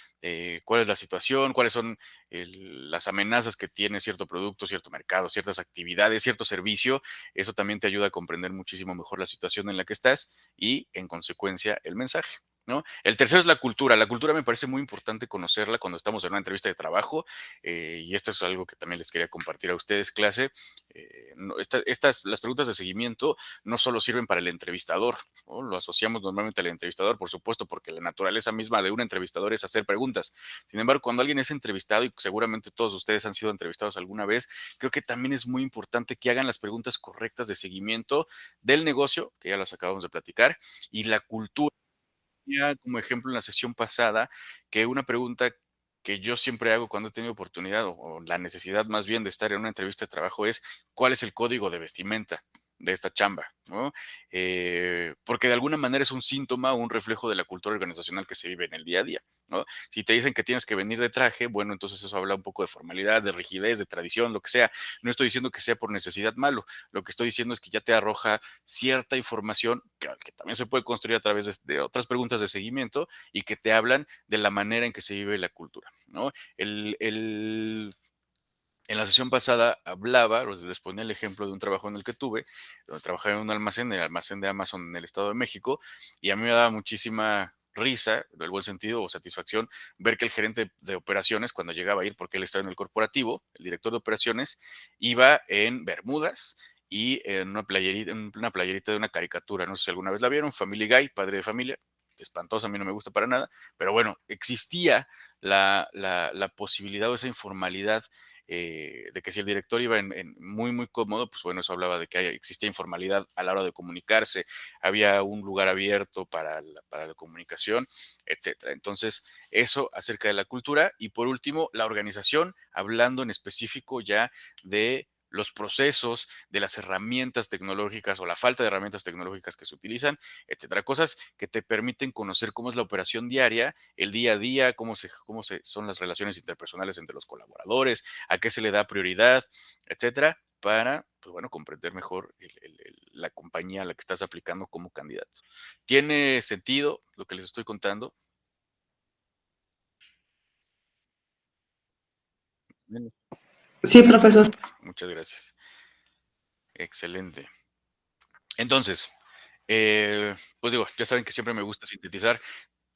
¿Cuál es la situación? ¿Cuáles son las amenazas que tiene cierto producto, cierto mercado, ciertas actividades, cierto servicio? Eso también te ayuda a comprender muchísimo mejor la situación en la que estás y, en consecuencia, el mensaje, ¿no? El tercero es la cultura. La cultura me parece muy importante conocerla cuando estamos en una entrevista de trabajo y esto es algo que también les quería compartir a ustedes, clase. Las preguntas de seguimiento no solo sirven para el entrevistador, ¿no? Lo asociamos normalmente al entrevistador, por supuesto, porque la naturaleza misma de un entrevistador es hacer preguntas. Sin embargo, cuando alguien es entrevistado, y seguramente todos ustedes han sido entrevistados alguna vez, creo que también es muy importante que hagan las preguntas correctas de seguimiento del negocio, que ya las acabamos de platicar, y la cultura. Como ejemplo en la sesión pasada, que una pregunta que yo siempre hago cuando he tenido oportunidad o la necesidad más bien de estar en una entrevista de trabajo es, ¿cuál es el código de vestimenta de esta chamba? ¿No? Porque de alguna manera es un síntoma o un reflejo de la cultura organizacional que se vive en el día a día, ¿no? Si te dicen que tienes que venir de traje, bueno, entonces eso habla un poco de formalidad, de rigidez, de tradición, lo que sea. No estoy diciendo que sea por necesidad malo, lo que estoy diciendo es que ya te arroja cierta información que también se puede construir a través de otras preguntas de seguimiento y que te hablan de la manera en que se vive la cultura, ¿no? En la sesión pasada hablaba, les ponía el ejemplo de un trabajo en el que tuve, donde trabajaba en un almacén, el almacén de Amazon en el Estado de México, y a mí me daba muchísima risa, en el buen sentido, o satisfacción, ver que el gerente de operaciones, cuando llegaba a ir, porque él estaba en el corporativo, el director de operaciones, iba en bermudas y en una playerita de una caricatura. No sé si alguna vez la vieron, Family Guy, padre de familia. Espantosa, a mí no me gusta para nada, pero bueno, existía la posibilidad o esa informalidad de que si el director iba muy, muy cómodo, pues bueno, eso hablaba de que existía informalidad a la hora de comunicarse, había un lugar abierto para la comunicación, etcétera. Entonces, eso acerca de la cultura. Y por último, la organización, hablando en específico ya de los procesos, de las herramientas tecnológicas o la falta de herramientas tecnológicas que se utilizan, etcétera. Cosas que te permiten conocer cómo es la operación diaria, el día a día, cómo son las relaciones interpersonales entre los colaboradores, a qué se le da prioridad, etcétera, para, pues bueno, comprender mejor la compañía a la que estás aplicando como candidato. ¿Tiene sentido lo que les estoy contando? Sí, profesor. Muchas gracias. Excelente. Entonces, pues digo, ya saben que siempre me gusta sintetizar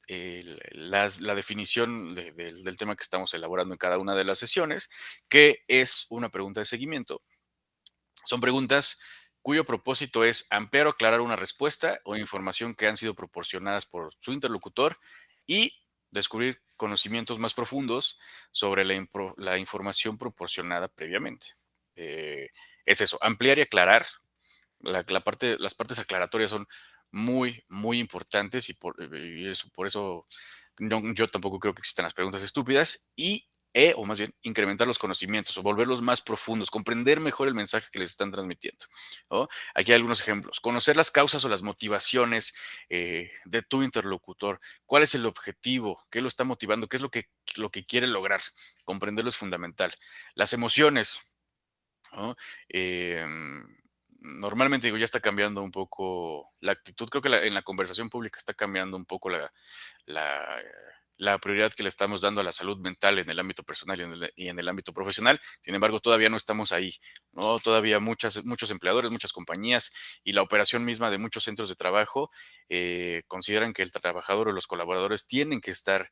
la definición del tema que estamos elaborando en cada una de las sesiones, que es una pregunta de seguimiento. Son preguntas cuyo propósito es ampliar o aclarar una respuesta o información que han sido proporcionadas por su interlocutor y descubrir conocimientos más profundos sobre la información proporcionada previamente. Es eso, ampliar y aclarar. Las partes aclaratorias son muy, muy importantes y por eso yo tampoco creo que existan las preguntas estúpidas. Y o más bien incrementar los conocimientos o volverlos más profundos, comprender mejor el mensaje que les están transmitiendo, ¿no? Aquí hay algunos ejemplos. Conocer las causas o las motivaciones de tu interlocutor. ¿Cuál es el objetivo? ¿Qué lo está motivando? ¿Qué es lo que quiere lograr? Comprenderlo es fundamental. Las emociones, ¿no? Normalmente digo, ya está cambiando un poco la actitud. Creo que en la conversación pública está cambiando un poco la, la prioridad que le estamos dando a la salud mental en el ámbito personal y en el ámbito profesional. Sin embargo, todavía no estamos ahí, ¿no? Todavía muchos empleadores, muchas compañías y la operación misma de muchos centros de trabajo consideran que el trabajador o los colaboradores tienen que estar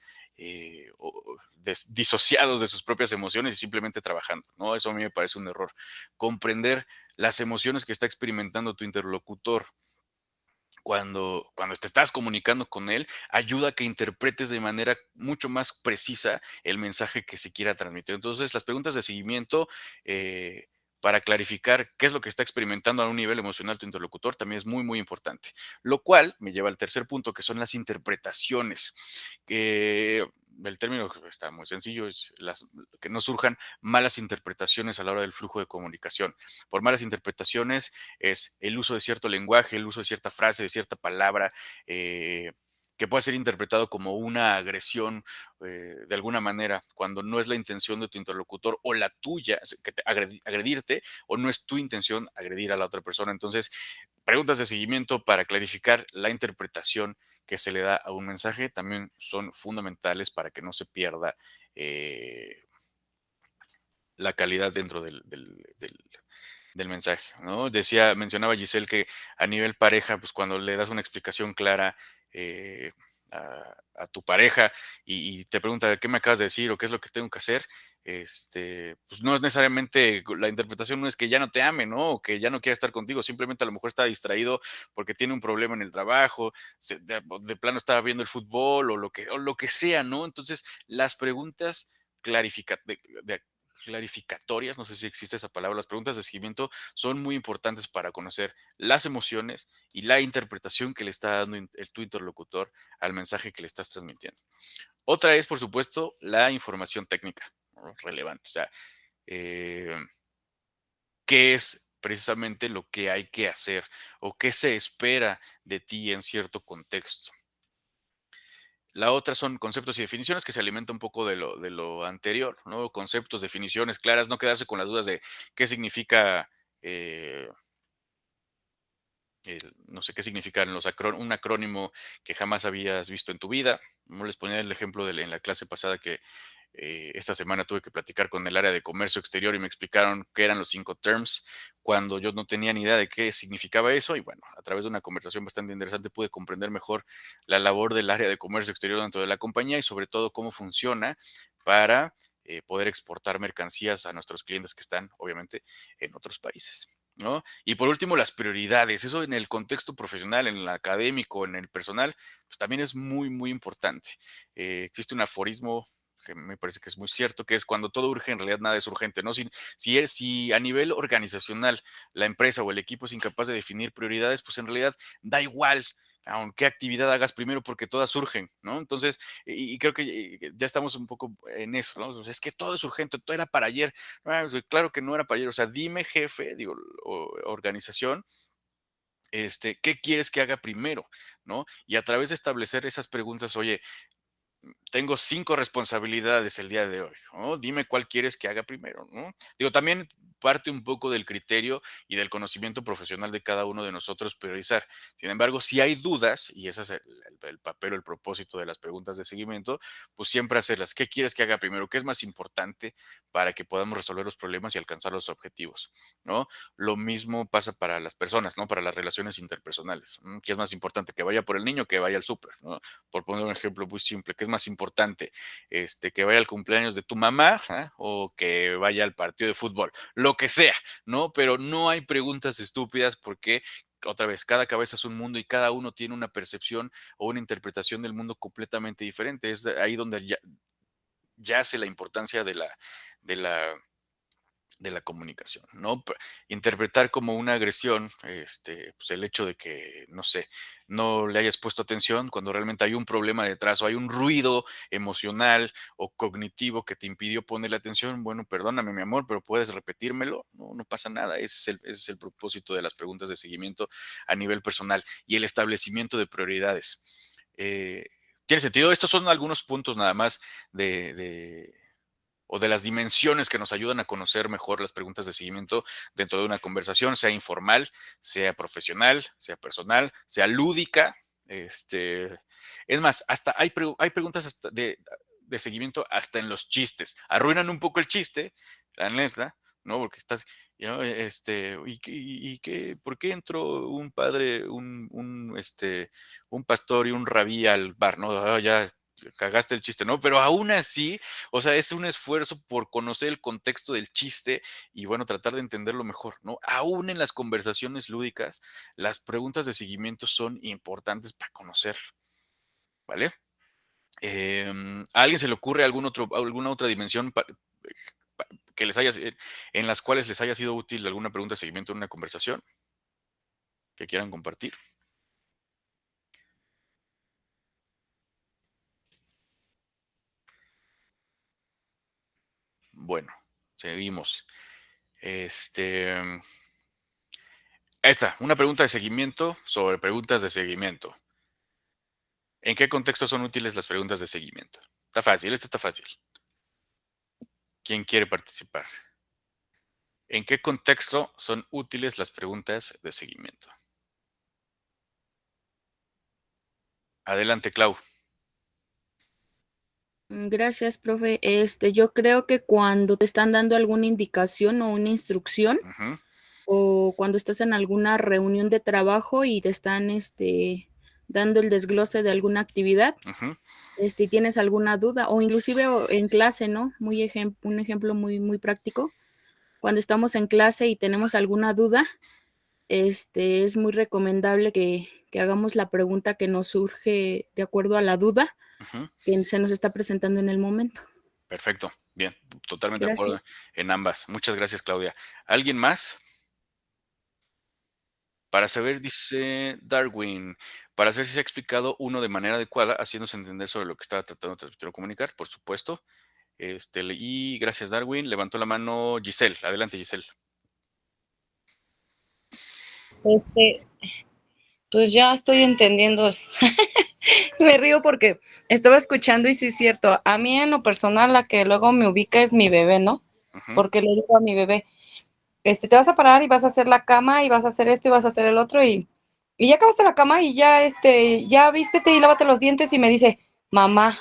disociados de sus propias emociones y simplemente trabajando, ¿no? Eso a mí me parece un error. Comprender las emociones que está experimentando tu interlocutor cuando te estás comunicando con él, ayuda a que interpretes de manera mucho más precisa el mensaje que se quiera transmitir. Entonces, las preguntas de seguimiento para clarificar qué es lo que está experimentando a un nivel emocional tu interlocutor también es muy, muy importante. Lo cual me lleva al tercer punto, que son las interpretaciones. El término está muy sencillo, es que no surjan malas interpretaciones a la hora del flujo de comunicación. Por malas interpretaciones es el uso de cierto lenguaje, el uso de cierta frase, de cierta palabra, que puede ser interpretado como una agresión de alguna manera, cuando no es la intención de tu interlocutor o la tuya, agredirte, o no es tu intención agredir a la otra persona. Entonces, preguntas de seguimiento para clarificar la interpretación que se le da a un mensaje también son fundamentales para que no se pierda la calidad dentro del mensaje, ¿no? Mencionaba Giselle que a nivel pareja, pues cuando le das una explicación clara a tu pareja y te pregunta qué me acabas de decir o qué es lo que tengo que hacer, pues no es necesariamente, la interpretación no es que ya no te ame, ¿no? O que ya no quiera estar contigo, simplemente a lo mejor está distraído porque tiene un problema en el trabajo, de plano estaba viendo el fútbol o lo que sea, ¿no? Entonces, las preguntas clarificatorias, no sé si existe esa palabra, las preguntas de seguimiento son muy importantes para conocer las emociones y la interpretación que le está dando tu interlocutor al mensaje que le estás transmitiendo. Otra es, por supuesto, la información técnica, ¿no? Relevante. O sea, qué es precisamente lo que hay que hacer o qué se espera de ti en cierto contexto. La otra son conceptos y definiciones que se alimenta un poco de lo anterior, ¿no? Conceptos, definiciones claras, no quedarse con las dudas de qué significa, no sé qué significan un acrónimo que jamás habías visto en tu vida. No les ponía el ejemplo en la clase pasada que esta semana tuve que platicar con el área de comercio exterior y me explicaron qué eran los 5 terms cuando yo no tenía ni idea de qué significaba eso y bueno, a través de una conversación bastante interesante pude comprender mejor la labor del área de comercio exterior dentro de la compañía y sobre todo cómo funciona para poder exportar mercancías a nuestros clientes que están obviamente en otros países, ¿no? Y por último, las prioridades. Eso en el contexto profesional, en el académico, en el personal, pues también es muy, muy importante. Existe un aforismo que me parece que es muy cierto, que es cuando todo urge, en realidad nada es urgente, ¿no? Si a nivel organizacional la empresa o el equipo es incapaz de definir prioridades, pues en realidad da igual aunque actividad hagas primero porque todas surgen, ¿no? Entonces, y creo que ya estamos un poco en eso, ¿no? O sea, es que todo es urgente, todo era para ayer. Pues, claro que no era para ayer, o sea, dime jefe, digo, organización, ¿qué quieres que haga primero? ¿No? Y a través de establecer esas preguntas, oye, tengo 5 responsabilidades el día de hoy, ¿no? Dime cuál quieres que haga primero, ¿no? Digo, también parte un poco del criterio y del conocimiento profesional de cada uno de nosotros priorizar. Sin embargo, si hay dudas, y ese es el papel o el propósito de las preguntas de seguimiento, pues siempre hacerlas. ¿Qué quieres que haga primero? ¿Qué es más importante para que podamos resolver los problemas y alcanzar los objetivos, ¿no? Lo mismo pasa para las personas, ¿no? Para las relaciones interpersonales. ¿Qué es más importante? ¿Que vaya por el niño o que vaya al súper, ¿no? Por poner un ejemplo muy simple, ¿qué es más importante? Que vaya al cumpleaños de tu mamá o que vaya al partido de fútbol, lo que sea, ¿no? Pero no hay preguntas estúpidas porque otra vez, cada cabeza es un mundo y cada uno tiene una percepción o una interpretación del mundo completamente diferente. Es ahí donde yace la importancia de la de la comunicación, ¿no? Interpretar como una agresión, pues el hecho de que, no sé, no le hayas puesto atención cuando realmente hay un problema detrás o hay un ruido emocional o cognitivo que te impidió ponerle atención. Bueno, perdóname, mi amor, pero puedes repetírmelo, no pasa nada. Ese es el propósito de las preguntas de seguimiento a nivel personal y el establecimiento de prioridades. ¿Tiene sentido? Estos son algunos puntos nada más o de las dimensiones que nos ayudan a conocer mejor las preguntas de seguimiento dentro de una conversación, sea informal, sea profesional, sea personal, sea lúdica. Es más, hasta hay preguntas de seguimiento hasta en los chistes. Arruinan un poco el chiste, la neta, ¿no? Porque estás, ¿no? ¿Por qué entró un padre, un pastor y un rabí al bar? ¿No? Ya cagaste el chiste, ¿no? Pero aún así, o sea, es un esfuerzo por conocer el contexto del chiste y, bueno, tratar de entenderlo mejor, ¿no? Aún en las conversaciones lúdicas, las preguntas de seguimiento son importantes para conocerlo, ¿vale? ¿A alguien se le ocurre alguna otra dimensión que en las cuales les haya sido útil alguna pregunta de seguimiento en una conversación que quieran compartir? Bueno, seguimos. Esta, una pregunta de seguimiento sobre preguntas de seguimiento. ¿En qué contexto son útiles las preguntas de seguimiento? Está fácil, esta está fácil. ¿Quién quiere participar? ¿En qué contexto son útiles las preguntas de seguimiento? Adelante, Clau. Gracias, profe. Yo creo que cuando te están dando alguna indicación o una instrucción, o cuando estás en alguna reunión de trabajo y te están dando el desglose de alguna actividad, y tienes alguna duda, o inclusive en clase, ¿no? Un ejemplo muy, muy práctico. Cuando estamos en clase y tenemos alguna duda, es muy recomendable que hagamos la pregunta que nos surge de acuerdo a la duda que se nos está presentando en el momento. Perfecto, bien, totalmente de acuerdo en ambas. Muchas gracias, Claudia. ¿Alguien más? Para saber, dice Darwin, para saber si se ha explicado uno de manera adecuada, haciéndose entender sobre lo que estaba tratando de transmitir o comunicar, por supuesto. Y gracias, Darwin. Levantó la mano Giselle. Adelante, Giselle. Pues ya estoy entendiendo. Me río porque estaba escuchando y sí es cierto. A mí en lo personal la que luego me ubica es mi bebé, ¿no? Porque le digo a mi bebé, te vas a parar y vas a hacer la cama y vas a hacer esto y vas a hacer el otro y ya acabaste la cama y ya ya vístete y lávate los dientes y me dice, mamá,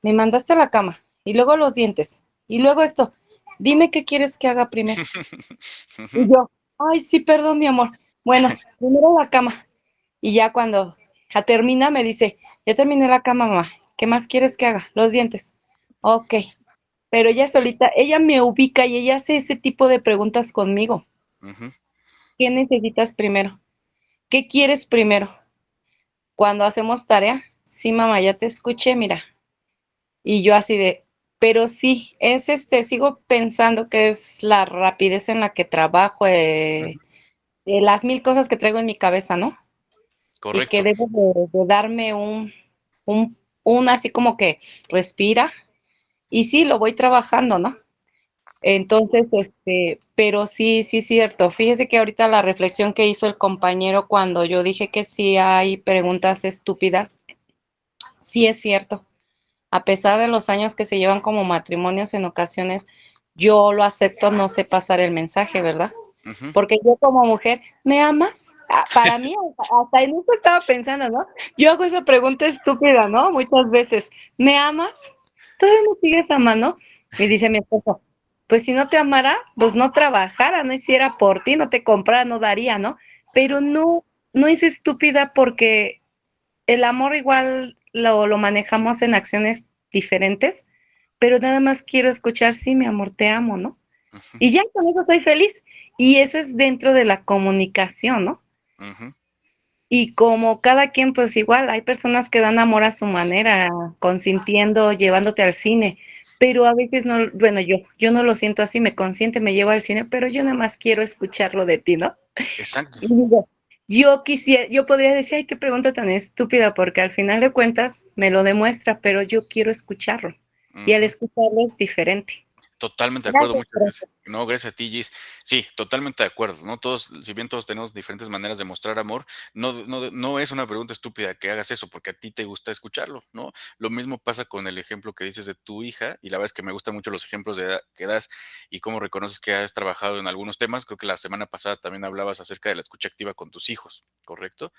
me mandaste a la cama y luego los dientes y luego esto, dime qué quieres que haga primero. Y yo, ay, sí, perdón, mi amor. Bueno, primero la cama. Y ya cuando ya termina, me dice, ya terminé la cama, mamá. ¿Qué más quieres que haga? Los dientes. Ok. Pero ella solita, ella me ubica y ella hace ese tipo de preguntas conmigo. ¿Qué necesitas primero? ¿Qué quieres primero? Cuando hacemos tarea, sí, mamá, ya te escuché, mira. Y yo así de, pero sí, es sigo pensando que es la rapidez en la que trabajo, las 1000 cosas que traigo en mi cabeza, ¿no? Correcto. Y que debo de darme un así como que respira. Y sí, lo voy trabajando, ¿no? Entonces, pero sí, cierto. Fíjese que ahorita la reflexión que hizo el compañero cuando yo dije que sí hay preguntas estúpidas, sí es cierto. A pesar de los años que se llevan como matrimonios, en ocasiones yo lo acepto, no sé pasar el mensaje, ¿verdad? Porque yo como mujer, ¿me amas? Para mí, hasta en eso estaba pensando, ¿no? Yo hago esa pregunta estúpida, ¿no? Muchas veces, ¿me amas? ¿Todavía me sigues amando? Y dice mi esposo, pues si no te amara, pues no trabajara, no hiciera por ti, no te comprara, no daría, ¿no? Pero no es estúpida porque el amor igual lo manejamos en acciones diferentes, pero nada más quiero escuchar, sí, mi amor, te amo, ¿no? Y ya con eso soy feliz. Y eso es dentro de la comunicación, ¿no? Y como cada quien, pues igual, hay personas que dan amor a su manera, consintiendo, llevándote al cine, pero a veces no, bueno, yo no lo siento así, me consiente, me lleva al cine, pero yo nada más quiero escucharlo de ti, ¿no? Exacto. Y digo, yo podría decir, ay, qué pregunta tan estúpida, porque al final de cuentas me lo demuestra, pero yo quiero escucharlo. Y al escucharlo es diferente. Totalmente de acuerdo, Gracias, muchas gracias. No, gracias a ti, Gis. Sí, totalmente de acuerdo, ¿no? Todos, si bien todos tenemos diferentes maneras de mostrar amor, no es una pregunta estúpida que hagas eso porque a ti te gusta escucharlo, ¿no? Lo mismo pasa con el ejemplo que dices de tu hija, y la verdad es que me gustan mucho los ejemplos que das y cómo reconoces que has trabajado en algunos temas. Creo que la semana pasada también hablabas acerca de la escucha activa con tus hijos, ¿correcto?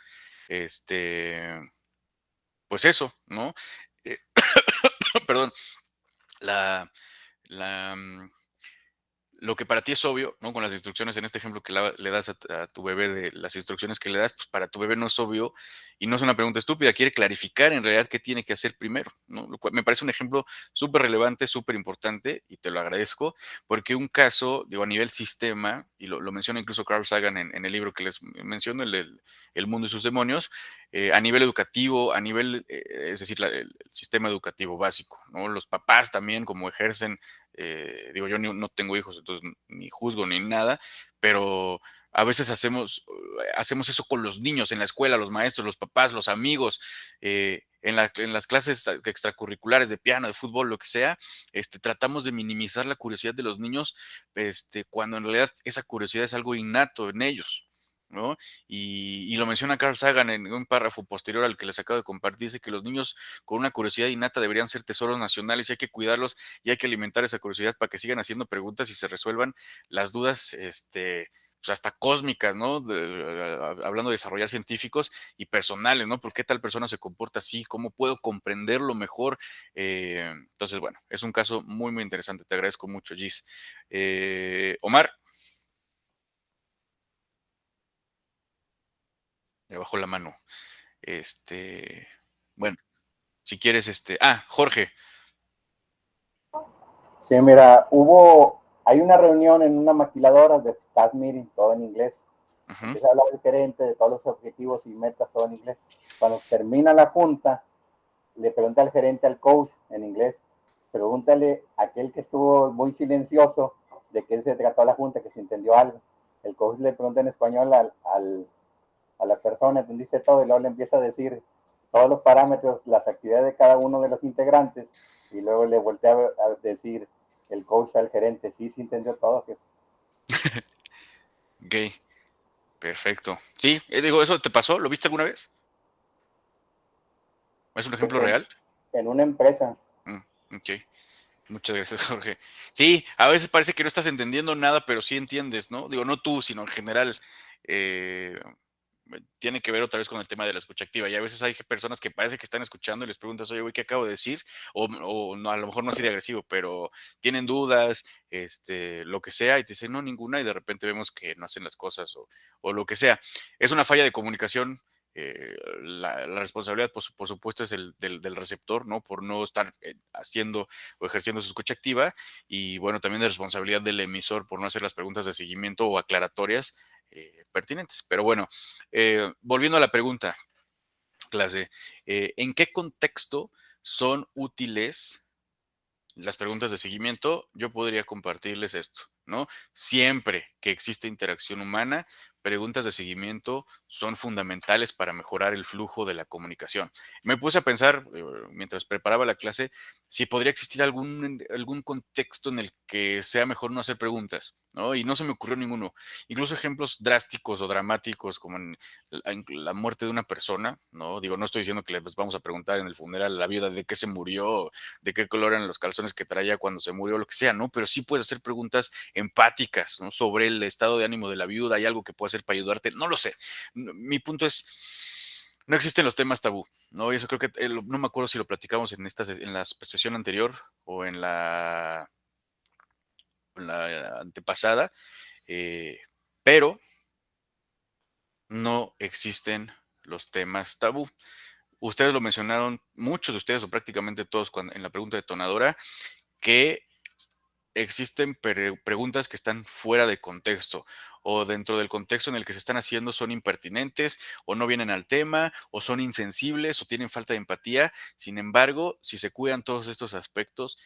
Este, pues eso, ¿no? Eh, perdón, la, la, lo que para ti es obvio, ¿no? Con las instrucciones, en este ejemplo que le das a tu bebé, de las instrucciones que le das, pues para tu bebé no es obvio y no es una pregunta estúpida, quiere clarificar en realidad qué tiene que hacer primero, ¿no? Lo cual me parece un ejemplo súper relevante, súper importante y te lo agradezco, porque un caso, digo, a nivel sistema, y lo menciona incluso Carl Sagan en el libro que les menciono, el mundo y sus demonios, a nivel educativo, a nivel, es decir, el sistema educativo básico, ¿no? Los papás también, como ejercen, digo, yo no tengo hijos, entonces ni juzgo ni nada, pero a veces hacemos eso con los niños en la escuela, los maestros, los papás, los amigos, en las clases extracurriculares de piano, de fútbol, lo que sea, tratamos de minimizar la curiosidad de los niños, cuando en realidad esa curiosidad es algo innato en ellos, ¿no? Y lo menciona Carl Sagan en un párrafo posterior al que les acabo de compartir, dice que los niños con una curiosidad innata deberían ser tesoros nacionales y hay que cuidarlos y hay que alimentar esa curiosidad para que sigan haciendo preguntas y se resuelvan las dudas, pues hasta cósmicas, ¿no? Hablando de desarrollar científicos y personales, ¿no? ¿Por qué tal persona se comporta así? ¿Cómo puedo comprenderlo mejor? Entonces, bueno, es un caso muy, muy interesante. Te agradezco mucho, Gis. Omar. Me bajó la mano. Bueno, si quieres, Jorge. Sí, mira, hay una reunión en una maquiladora de staff meeting, todo en inglés. Empieza a hablar el gerente de todos los objetivos y metas, todo en inglés. Cuando termina la junta, le pregunta al gerente al coach en inglés, pregúntale a aquel que estuvo muy silencioso de qué se trató la junta, que se entendió algo. El coach le pregunta en español a la persona, entendiste todo, y luego le empieza a decir todos los parámetros, las actividades de cada uno de los integrantes, y luego le voltea a decir el coach al gerente, sí entendió todo, jefe. Ok, perfecto. Sí, digo, ¿eso te pasó? ¿Lo viste alguna vez? ¿Es un ejemplo real? En una empresa. Ok, muchas gracias, Jorge. Sí, a veces parece que no estás entendiendo nada, pero sí entiendes, ¿no? Digo, no tú, sino en general. Tiene que ver otra vez con el tema de la escucha activa. Y a veces hay personas que parece que están escuchando y les preguntas, oye, güey, ¿qué acabo de decir? O no, a lo mejor no así de agresivo, pero tienen dudas, lo que sea, y te dicen, no, ninguna, y de repente vemos que no hacen las cosas o lo que sea. Es una falla de comunicación. La responsabilidad, por supuesto, es del receptor, ¿no? Por no estar haciendo o ejerciendo su escucha activa. Y bueno, también de responsabilidad del emisor por no hacer las preguntas de seguimiento o aclaratorias pertinentes. Pero bueno, volviendo a la pregunta, clase, ¿en qué contexto son útiles las preguntas de seguimiento? Yo podría compartirles esto, ¿no? Siempre que existe interacción humana, preguntas de seguimiento son fundamentales para mejorar el flujo de la comunicación. Me puse a pensar, mientras preparaba la clase, si podría existir algún contexto en el que sea mejor no hacer preguntas, ¿no? Y no se me ocurrió ninguno. Incluso ejemplos drásticos o dramáticos, como en la muerte de una persona, ¿no? Digo, no estoy diciendo que les vamos a preguntar en el funeral a la viuda de qué se murió, de qué color eran los calzones que traía cuando se murió, lo que sea, ¿no? Pero sí puedes hacer preguntas empáticas, ¿no? Sobre el estado de ánimo de la viuda, hay algo que puede hacer para ayudarte, no lo sé. Mi punto es, no existen los temas tabú, ¿no? Y eso creo que, no me acuerdo si lo platicamos en la sesión anterior o en la antepasada, pero no existen los temas tabú. Ustedes lo mencionaron, muchos de ustedes o prácticamente todos en la pregunta detonadora, que existen preguntas que están fuera de contexto o dentro del contexto en el que se están haciendo son impertinentes o no vienen al tema o son insensibles o tienen falta de empatía. Sin embargo, si se cuidan todos estos aspectos,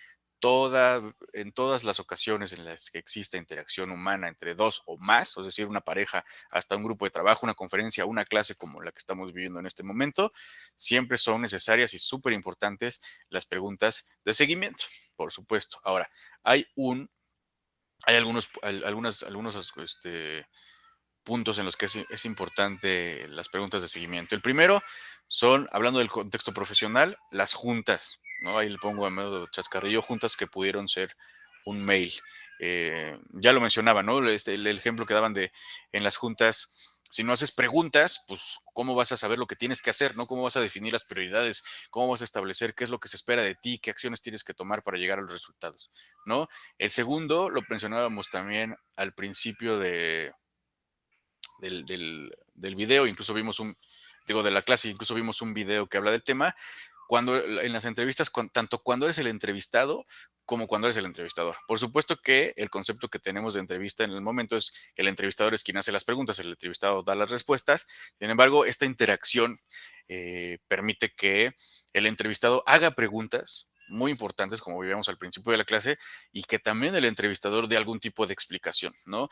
en todas las ocasiones en las que exista interacción humana entre dos o más, es decir, una pareja, hasta un grupo de trabajo, una conferencia, una clase como la que estamos viviendo en este momento, siempre son necesarias y súper importantes las preguntas de seguimiento, por supuesto. Ahora, hay algunos puntos en los que es importante las preguntas de seguimiento. El primero son, hablando del contexto profesional, las juntas, ¿no? Ahí le pongo a medio chascarrillo, juntas que pudieron ser un mail. Ya lo mencionaba, ¿no? El ejemplo que daban en las juntas, si no haces preguntas, pues ¿cómo vas a saber lo que tienes que hacer, ¿no? ¿Cómo vas a definir las prioridades? ¿Cómo vas a establecer qué es lo que se espera de ti? ¿Qué acciones tienes que tomar para llegar a los resultados? ¿No? El segundo, lo mencionábamos también al principio del video, incluso vimos de la clase, incluso vimos un video que habla del tema, cuando en las entrevistas, tanto cuando eres el entrevistado como cuando eres el entrevistador. Por supuesto que el concepto que tenemos de entrevista en el momento es el entrevistador es quien hace las preguntas, el entrevistado da las respuestas. Sin embargo, esta interacción permite que el entrevistado haga preguntas muy importantes, como vivíamos al principio de la clase, y que también el entrevistador dé algún tipo de explicación, ¿no?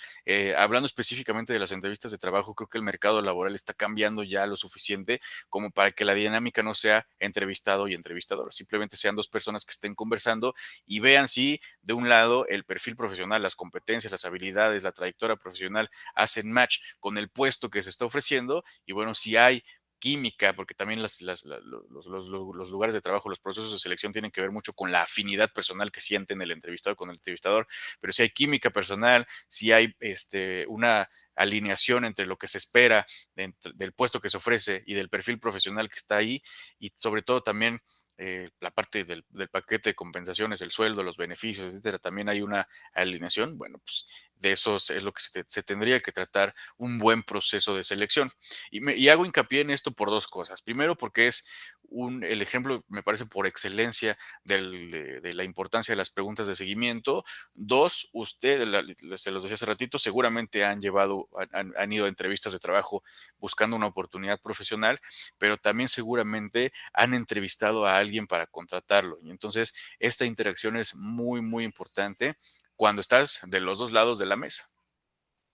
Hablando específicamente de las entrevistas de trabajo, creo que el mercado laboral está cambiando ya lo suficiente como para que la dinámica no sea entrevistado y entrevistador, simplemente sean dos personas que estén conversando y vean si de un lado el perfil profesional, las competencias, las habilidades, la trayectoria profesional hacen match con el puesto que se está ofreciendo y bueno, si hay química, porque también los lugares de trabajo, los procesos de selección tienen que ver mucho con la afinidad personal que sienten el entrevistador con el entrevistador, pero si hay química personal, si hay una alineación entre lo que se espera del puesto que se ofrece y del perfil profesional que está ahí, y sobre todo también la parte del paquete de compensaciones, el sueldo, los beneficios, etcétera, también hay una alineación. Bueno, pues de eso es lo que se tendría que tratar un buen proceso de selección. Y hago hincapié en esto por dos cosas. Primero, porque es el ejemplo, me parece, por excelencia de la importancia de las preguntas de seguimiento. Dos, ustedes, se los decía hace ratito, seguramente han ido a entrevistas de trabajo buscando una oportunidad profesional, pero también seguramente han entrevistado a alguien para contratarlo. Y entonces, esta interacción es muy, muy importante cuando estás de los dos lados de la mesa,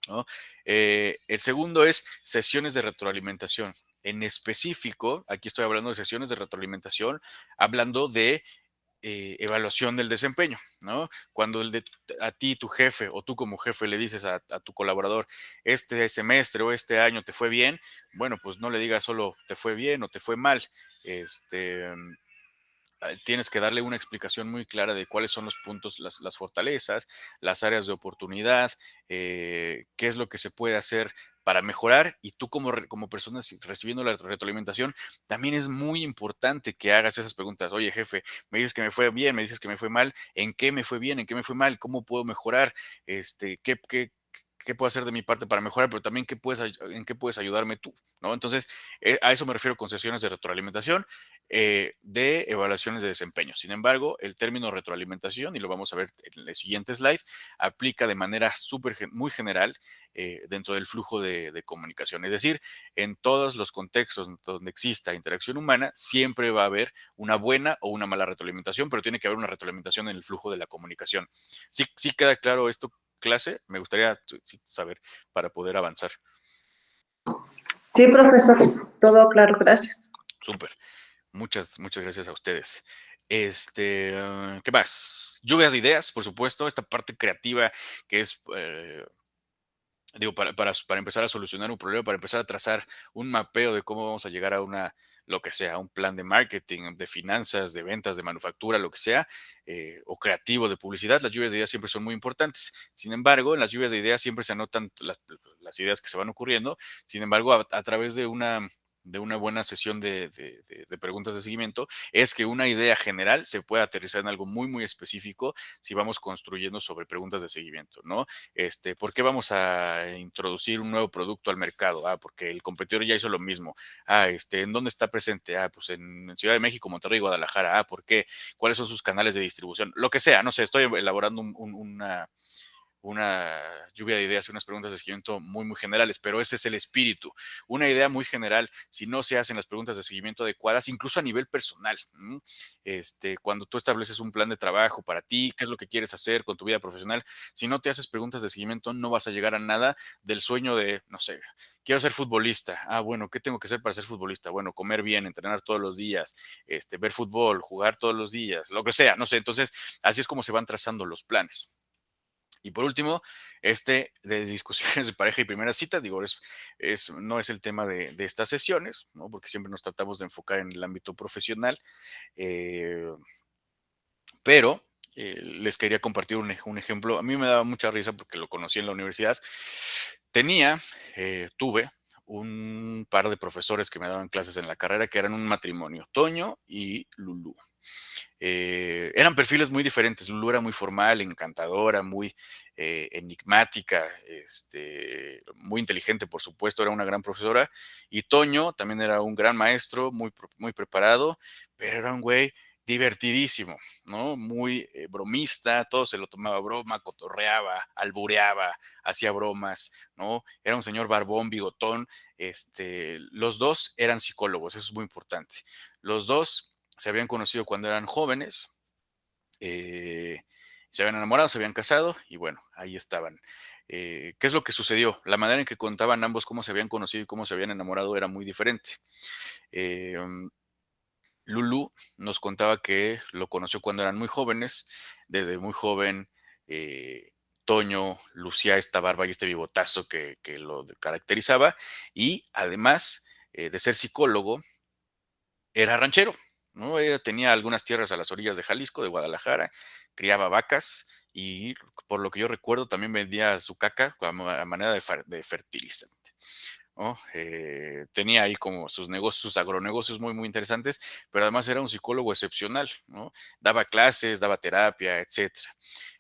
¿no? El segundo es sesiones de retroalimentación. En específico, aquí estoy hablando de sesiones de retroalimentación, hablando de evaluación del desempeño, ¿no? Cuando a ti, tu jefe, o tú como jefe le dices a tu colaborador, este semestre o este año te fue bien, bueno, pues no le digas solo te fue bien o te fue mal, tienes que darle una explicación muy clara de cuáles son los puntos, las fortalezas, las áreas de oportunidad, qué es lo que se puede hacer para mejorar, y tú como persona recibiendo la retroalimentación, también es muy importante que hagas esas preguntas. Oye, jefe, me dices que me fue bien, me dices que me fue mal, ¿en qué me fue bien? ¿En qué me fue mal? ¿Cómo puedo mejorar? ¿Qué puedo hacer de mi parte para mejorar? Pero también en qué puedes ayudarme tú, ¿no? Entonces, a eso me refiero con sesiones de retroalimentación, de evaluaciones de desempeño. Sin embargo, el término retroalimentación, y lo vamos a ver en el siguiente slide, aplica de manera muy general dentro del flujo de comunicación. Es decir, en todos los contextos donde exista interacción humana, siempre va a haber una buena o una mala retroalimentación, pero tiene que haber una retroalimentación en el flujo de la comunicación. ¿Sí queda claro esto, clase? Me gustaría saber para poder avanzar. Sí, profesor, todo claro, gracias. Súper. Muchas gracias a ustedes. ¿Qué más? Lluvias de ideas, por supuesto, esta parte creativa que es, para empezar a solucionar un problema, para empezar a trazar un mapeo de cómo vamos a llegar a lo que sea, un plan de marketing, de finanzas, de ventas, de manufactura, lo que sea, o creativo, de publicidad. Las lluvias de ideas siempre son muy importantes. Sin embargo, en las lluvias de ideas siempre se anotan las ideas que se van ocurriendo. Sin embargo, a través de una buena sesión de preguntas de seguimiento, es que una idea general se puede aterrizar en algo muy, muy específico si vamos construyendo sobre preguntas de seguimiento, ¿no? ¿Por qué vamos a introducir un nuevo producto al mercado? Porque el competidor ya hizo lo mismo. ¿En dónde está presente? Pues en Ciudad de México, Monterrey, Guadalajara. ¿Por qué? ¿Cuáles son sus canales de distribución? Lo que sea, no sé, estoy elaborando lluvia de ideas, unas preguntas de seguimiento muy, muy generales, pero ese es el espíritu. Una idea muy general, si no se hacen las preguntas de seguimiento adecuadas, incluso a nivel personal. Cuando tú estableces un plan de trabajo para ti, qué es lo que quieres hacer con tu vida profesional, si no te haces preguntas de seguimiento, no vas a llegar a nada del sueño de, no sé, quiero ser futbolista. Bueno, ¿qué tengo que hacer para ser futbolista? Bueno, comer bien, entrenar todos los días, ver fútbol, jugar todos los días, lo que sea, no sé. Entonces, así es como se van trazando los planes. Y por último, de discusiones de pareja y primeras citas, digo, no es el tema de estas sesiones, ¿no? Porque siempre nos tratamos de enfocar en el ámbito profesional, pero les quería compartir un ejemplo. A mí me daba mucha risa porque lo conocí en la universidad. Tuve un par de profesores que me daban clases en la carrera que eran un matrimonio, Toño y Lulú. Eran perfiles muy diferentes. Lulú era muy formal, encantadora, muy enigmática, muy inteligente, por supuesto, era una gran profesora. Y Toño también era un gran maestro, muy preparado, pero era un güey divertidísimo, ¿no? Muy bromista, todo se lo tomaba a broma, cotorreaba, albureaba, hacía bromas, ¿no? Era un señor barbón, bigotón. Los dos eran psicólogos, eso es muy importante. Los dos se habían conocido cuando eran jóvenes, se habían enamorado, se habían casado y bueno, ahí estaban. ¿Qué es lo que sucedió? La manera en que contaban ambos cómo se habían conocido y cómo se habían enamorado era muy diferente. Lulú nos contaba que lo conoció cuando eran muy jóvenes, desde muy joven. Toño lucía esta barba y este bigotazo que lo caracterizaba, y además de ser psicólogo, era ranchero, ¿no? Tenía algunas tierras a las orillas de Jalisco, de Guadalajara, criaba vacas y, por lo que yo recuerdo, también vendía su caca a manera de fertilizante, ¿no? Tenía ahí como sus negocios, sus agronegocios muy, muy interesantes, pero además era un psicólogo excepcional, ¿no? Daba clases, daba terapia, etcétera,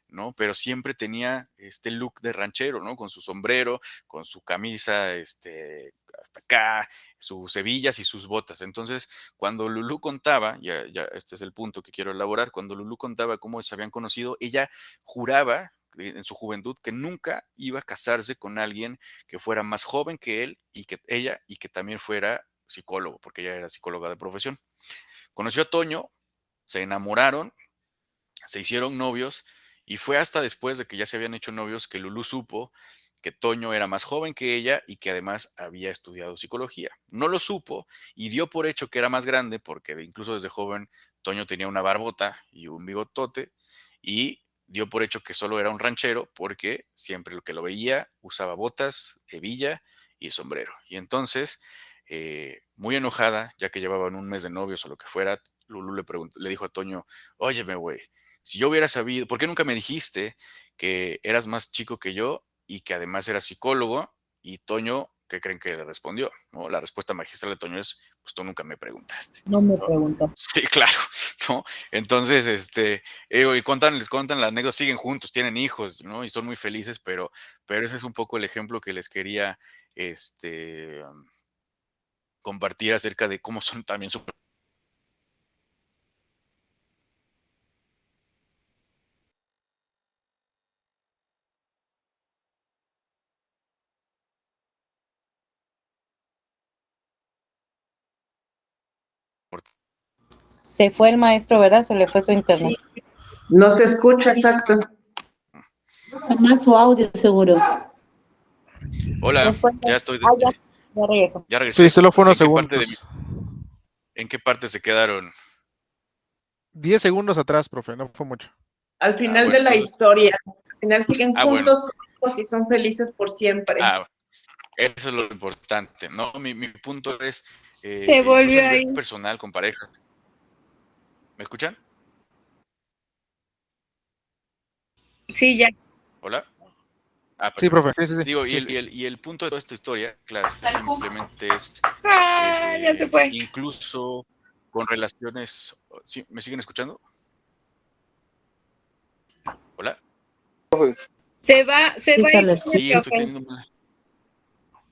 ¿no? Pero siempre tenía este look de ranchero, ¿no? Con su sombrero, con su camisa, hasta acá, sus hebillas y sus botas. Entonces, cuando Lulú contaba, ya este es el punto que quiero elaborar, cuando Lulú contaba cómo se habían conocido, ella juraba en su juventud que nunca iba a casarse con alguien que fuera más joven que él y que ella, y que también fuera psicólogo, porque ella era psicóloga de profesión. Conoció a Toño, se enamoraron, se hicieron novios, y fue hasta después de que ya se habían hecho novios que Lulú supo que Toño era más joven que ella y que además había estudiado psicología. No lo supo y dio por hecho que era más grande, porque incluso desde joven Toño tenía una barbota y un bigotote, y dio por hecho que solo era un ranchero porque siempre lo que lo veía usaba botas, hebilla y sombrero. Y entonces, muy enojada, ya que llevaban un mes de novios o lo que fuera, Lulú le dijo a Toño: óyeme, güey, si yo hubiera sabido, ¿por qué nunca me dijiste que eras más chico que yo y que además eras psicólogo? Y Toño, ¿qué creen que le respondió? ¿No? La respuesta magistral de Toño es: pues tú nunca me preguntaste. No me ¿no? preguntó. Sí, claro, ¿no? Entonces, y les cuentan la anécdota, siguen juntos, tienen hijos, ¿no? Y son muy felices, pero ese es un poco el ejemplo que les quería compartir acerca de cómo son también súper. Se fue el maestro, ¿verdad? Se le fue su internet. Sí. No se escucha, exacto. Más su audio, seguro. Hola, ya estoy. Ya regreso. Ya regresé. Sí, solo fue unos segundos. ¿En qué parte se quedaron? 10 segundos atrás, profe, no fue mucho. Al final de la historia. Al final siguen juntos, bueno. y son felices por siempre. Eso es lo importante, ¿no? Mi punto es Se volvió a nivel ahí. personal con parejas. ¿Me escuchan? Sí, ya. ¿Hola? Sí, profe. Sí. Digo, sí. y el punto de toda esta historia, claro, simplemente es ya se fue. incluso con relaciones. ¿Sí? ¿Me siguen escuchando? ¿Hola? Se va. Sí, estoy teniendo una...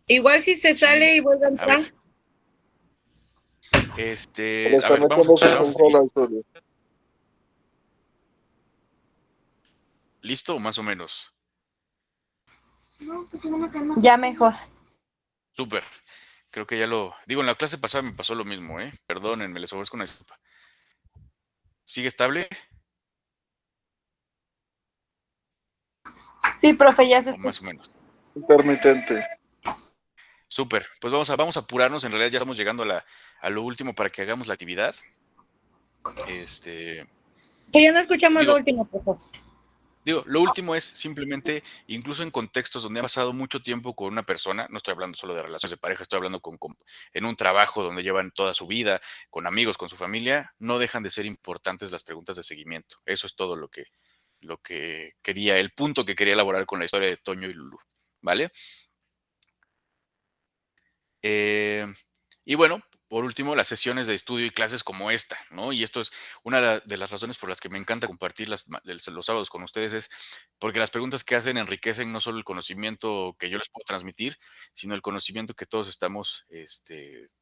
Igual si se sale y vuelve a entrar. A ver, vamos a seguir. ¿Listo o más o menos? Ya mejor. Súper. Creo que ya lo... Digo, en la clase pasada me pasó lo mismo, ¿eh? Perdónenme, les ofrezco una disculpa. ¿Sigue estable? Sí, profe, ya se O más o menos. Intermitente. Súper. Pues vamos a apurarnos. En realidad ya estamos llegando a lo último para que hagamos la actividad. Que ya no escuchamos lo último, profe. Digo, lo último es simplemente, incluso en contextos donde ha pasado mucho tiempo con una persona, no estoy hablando solo de relaciones de pareja, estoy hablando en un trabajo donde llevan toda su vida, con amigos, con su familia, no dejan de ser importantes las preguntas de seguimiento. Eso es todo lo que quería, el punto que quería elaborar con la historia de Toño y Lulú, ¿vale? Y bueno, por último, las sesiones de estudio y clases como esta, ¿no? Y esto es una de las razones por las que me encanta compartir los sábados con ustedes, es porque las preguntas que hacen enriquecen no solo el conocimiento que yo les puedo transmitir, sino el conocimiento que todos estamos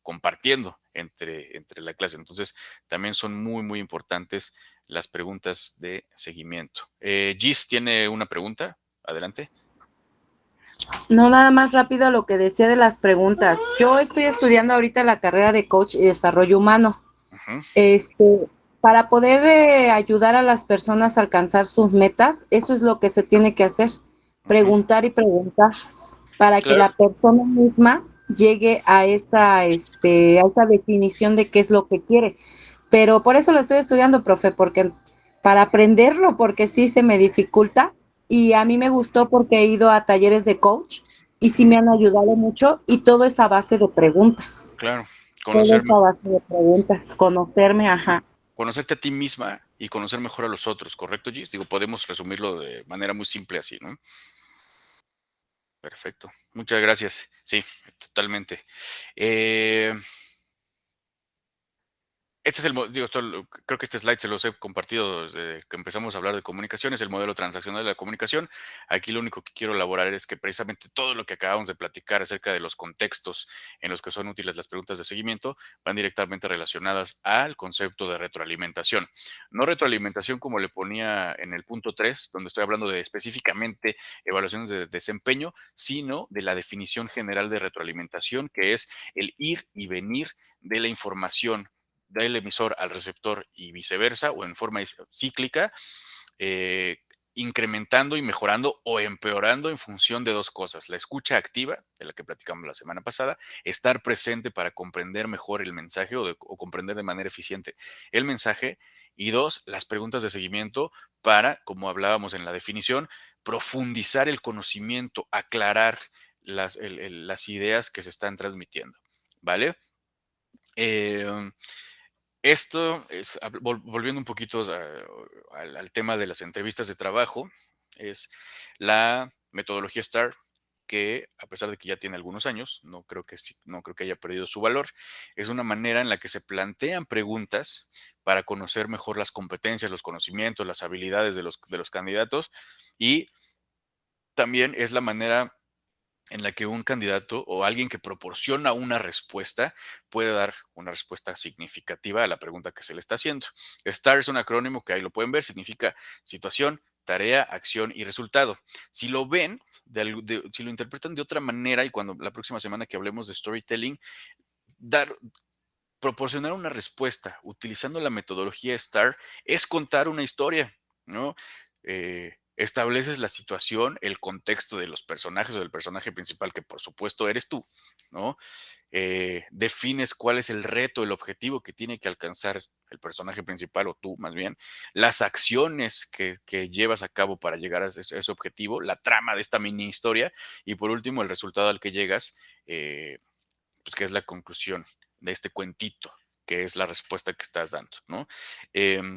compartiendo entre la clase. Entonces, también son muy, muy importantes las preguntas de seguimiento. Gis tiene una pregunta. Adelante. No, nada más rápido a lo que decía de las preguntas. Yo estoy estudiando ahorita la carrera de coach y desarrollo humano. Para poder ayudar a las personas a alcanzar sus metas, eso es lo que se tiene que hacer. Preguntar y preguntar para que la persona misma llegue a esa definición de qué es lo que quiere. Pero por eso lo estoy estudiando, profe, porque para aprenderlo, porque sí se me dificulta. Y a mí me gustó porque he ido a talleres de coach y sí me han ayudado mucho y todo es a base de preguntas. Claro, Todo es a base de preguntas, conocerme, ajá. Conocerte a ti misma y conocer mejor a los otros, ¿correcto, Gis? Digo, podemos resumirlo de manera muy simple así, ¿no? Perfecto. Muchas gracias. Sí, totalmente. Este es creo que este slide se los he compartido desde que empezamos a hablar de comunicación, es el modelo transaccional de la comunicación. Aquí lo único que quiero elaborar es que precisamente todo lo que acabamos de platicar acerca de los contextos en los que son útiles las preguntas de seguimiento van directamente relacionadas al concepto de retroalimentación. No retroalimentación como le ponía en el punto 3, donde estoy hablando de específicamente evaluaciones de desempeño, sino de la definición general de retroalimentación, que es el ir y venir de la información del emisor al receptor y viceversa, o en forma cíclica, incrementando y mejorando o empeorando en función de dos cosas: la escucha activa, de la que platicamos la semana pasada, estar presente para comprender mejor el mensaje o comprender de manera eficiente el mensaje, y dos, las preguntas de seguimiento para, como hablábamos en la definición, profundizar el conocimiento, aclarar las ideas que se están transmitiendo, ¿vale? Esto es, volviendo un poquito al tema de las entrevistas de trabajo, es la metodología STAR, que a pesar de que ya tiene algunos años, no creo que haya perdido su valor. Es una manera en la que se plantean preguntas para conocer mejor las competencias, los conocimientos, las habilidades de los candidatos, y también es la manera en la que un candidato o alguien que proporciona una respuesta puede dar una respuesta significativa a la pregunta que se le está haciendo. STAR es un acrónimo que ahí lo pueden ver, significa situación, tarea, acción y resultado. Si lo ven, si lo interpretan de otra manera, y cuando la próxima semana que hablemos de storytelling, proporcionar una respuesta utilizando la metodología STAR es contar una historia, ¿no? Estableces la situación, el contexto de los personajes o del personaje principal, que por supuesto eres tú, ¿no? Defines cuál es el reto, el objetivo que tiene que alcanzar el personaje principal, o tú más bien, las acciones que llevas a cabo para llegar a ese objetivo, la trama de esta mini historia, y por último el resultado al que llegas, pues que es la conclusión de este cuentito, que es la respuesta que estás dando, ¿no?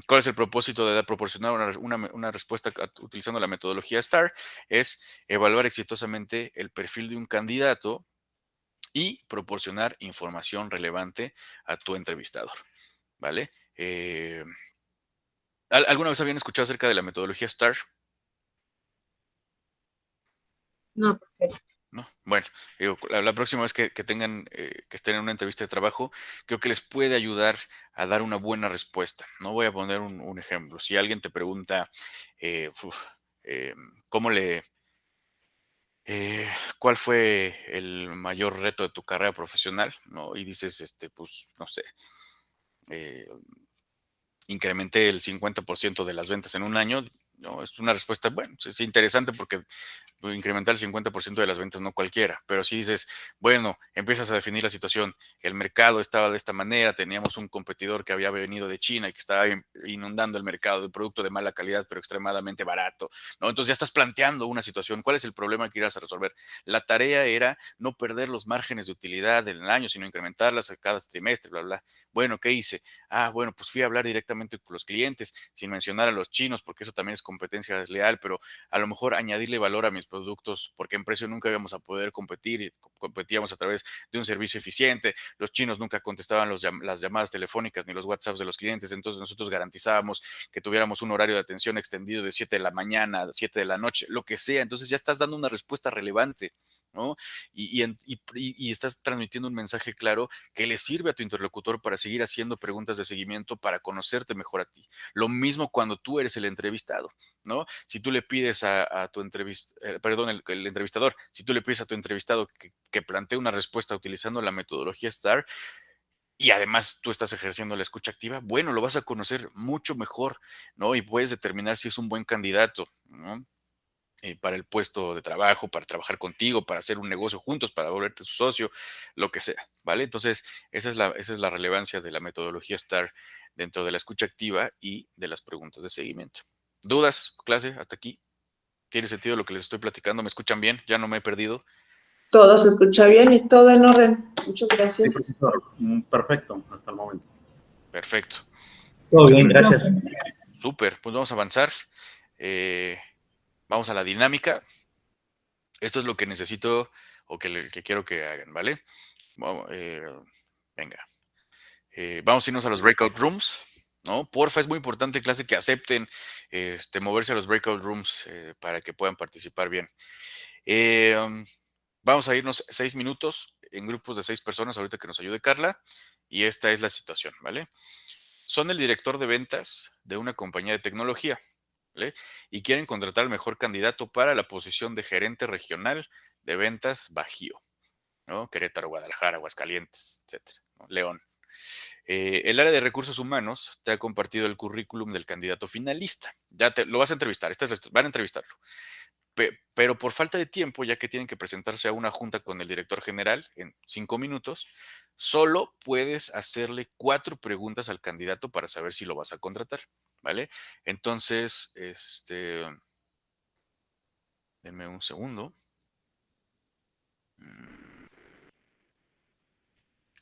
¿Cuál es el propósito de proporcionar una respuesta utilizando la metodología STAR? Es evaluar exitosamente el perfil de un candidato y proporcionar información relevante a tu entrevistador, ¿vale? ¿Alguna vez habían escuchado acerca de la metodología STAR? No, profesor. ¿No? Bueno, la próxima vez que tengan, que estén en una entrevista de trabajo, creo que les puede ayudar a dar una buena respuesta. No voy a poner un ejemplo. Si alguien te pregunta, ¿cómo le ¿Cuál fue el mayor reto de tu carrera profesional? ¿No? Y dices, pues, no sé, incrementé el 50% de las ventas en un año. No, es una respuesta, bueno, es interesante porque incrementar el 50% de las ventas no cualquiera, pero si dices, bueno, empiezas a definir la situación, el mercado estaba de esta manera, teníamos un competidor que había venido de China y que estaba inundando el mercado de un producto de mala calidad pero extremadamente barato, ¿no? Entonces ya estás planteando una situación, ¿cuál es el problema que irás a resolver? La tarea era no perder los márgenes de utilidad del año, sino incrementarlas a cada trimestre, bla, bla. Bueno, ¿qué hice? Bueno, pues fui a hablar directamente con los clientes, sin mencionar a los chinos, porque eso también es competencia desleal, pero a lo mejor añadirle valor a mis productos, porque en precio nunca íbamos a poder competir y competíamos a través de un servicio eficiente. Los chinos nunca contestaban las llamadas telefónicas ni los WhatsApps de los clientes, entonces nosotros garantizábamos que tuviéramos un horario de atención extendido de 7 de la mañana a 7 de la noche, lo que sea. Entonces ya estás dando una respuesta relevante, ¿no? Y estás transmitiendo un mensaje claro que le sirve a tu interlocutor para seguir haciendo preguntas de seguimiento para conocerte mejor a ti. Lo mismo cuando tú eres el entrevistado, ¿no? Si tú le pides a tu el entrevistador, si tú le pides a tu entrevistado que plantee una respuesta utilizando la metodología STAR, y además tú estás ejerciendo la escucha activa, bueno, lo vas a conocer mucho mejor, ¿no? Y puedes determinar si es un buen candidato, ¿no? Para el puesto de trabajo, para trabajar contigo, para hacer un negocio juntos, para volverte su socio, lo que sea, ¿vale? Entonces, esa es la relevancia de la metodología STAR dentro de la escucha activa y de las preguntas de seguimiento. ¿Dudas, clase, hasta aquí? ¿Tiene sentido lo que les estoy platicando? ¿Me escuchan bien? ¿Ya no me he perdido? Todo se escucha bien y todo en orden. Muchas gracias. Sí, profesor. Perfecto, hasta el momento. Perfecto. Todo bien, gracias. Súper, pues vamos a avanzar. Vamos a la dinámica. Esto es lo que necesito o que quiero que hagan, ¿vale? Venga. Vamos a irnos a los breakout rooms, ¿no? Porfa, es muy importante, clase, que acepten moverse a los breakout rooms para que puedan participar bien. Vamos a irnos 6 minutos en grupos de 6 personas, ahorita que nos ayude Carla, y esta es la situación, ¿vale? Son el director de ventas de una compañía de tecnología, ¿vale? Y quieren contratar al mejor candidato para la posición de gerente regional de ventas Bajío, ¿no? Querétaro, Guadalajara, Aguascalientes, etcétera, ¿no? León. El área de recursos humanos te ha compartido el currículum del candidato finalista. Ya lo vas a entrevistar, van a entrevistarlo. Pero por falta de tiempo, ya que tienen que presentarse a una junta con el director general en 5 minutos, solo puedes hacerle 4 preguntas al candidato para saber si lo vas a contratar, ¿vale? Entonces, denme un segundo.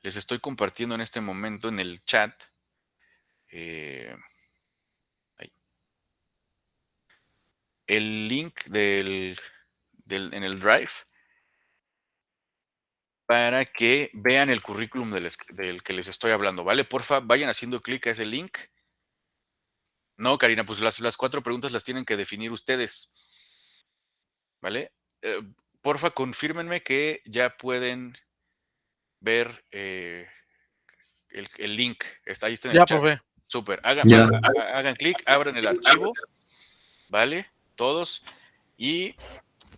Les estoy compartiendo en este momento en el chat el link en el Drive para que vean el currículum del que les estoy hablando, ¿vale? Porfa, vayan haciendo clic a ese link. No, Karina, pues las 4 preguntas las tienen que definir ustedes, ¿vale? Porfa, confírmenme que ya pueden ver el link. Ahí está en el Ya, chat. profe. Súper. Hagan clic, abran el archivo, ¿vale? Todos. Y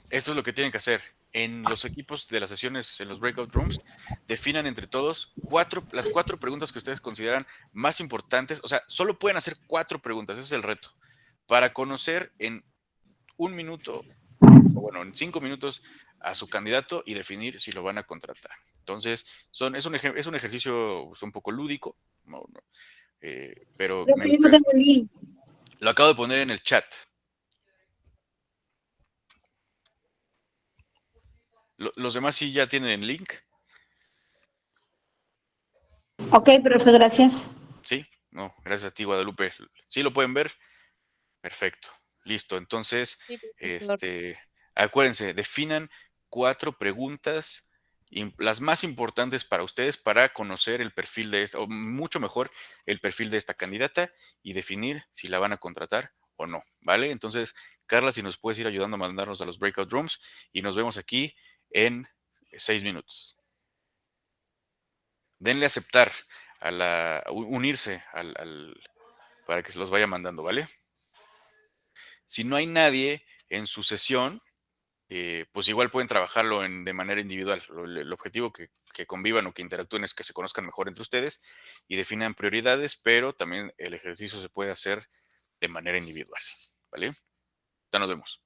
esto es lo que tienen que hacer. En los equipos de las sesiones, en los breakout rooms, definan entre todos las 4 preguntas que ustedes consideran más importantes. O sea, solo pueden hacer 4 preguntas, ese es el reto. Para conocer en 1 minuto, o bueno, en 5 minutos a su candidato y definir si lo van a contratar. Entonces, es un ejercicio un poco lúdico, pero lo acabo de poner en el chat. Los demás sí ya tienen el link. Ok, profe, gracias. Sí, no, gracias a ti, Guadalupe. ¿Sí lo pueden ver? Perfecto. Listo. Entonces, acuérdense, definan 4 preguntas, las más importantes para ustedes para conocer el perfil de esta, o mucho mejor el perfil de esta candidata y definir si la van a contratar o no, ¿vale? Entonces, Carla, si nos puedes ir ayudando a mandarnos a los breakout rooms y nos vemos aquí en 6 minutos. Denle a aceptar, unirse para que se los vaya mandando, ¿vale? Si no hay nadie en su sesión, pues igual pueden trabajarlo de manera individual. El objetivo que convivan o que interactúen es que se conozcan mejor entre ustedes y definan prioridades, pero también el ejercicio se puede hacer de manera individual, ¿vale? Ya nos vemos.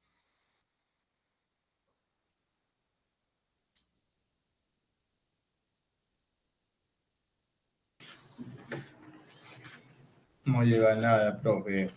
No lleva nada, profe.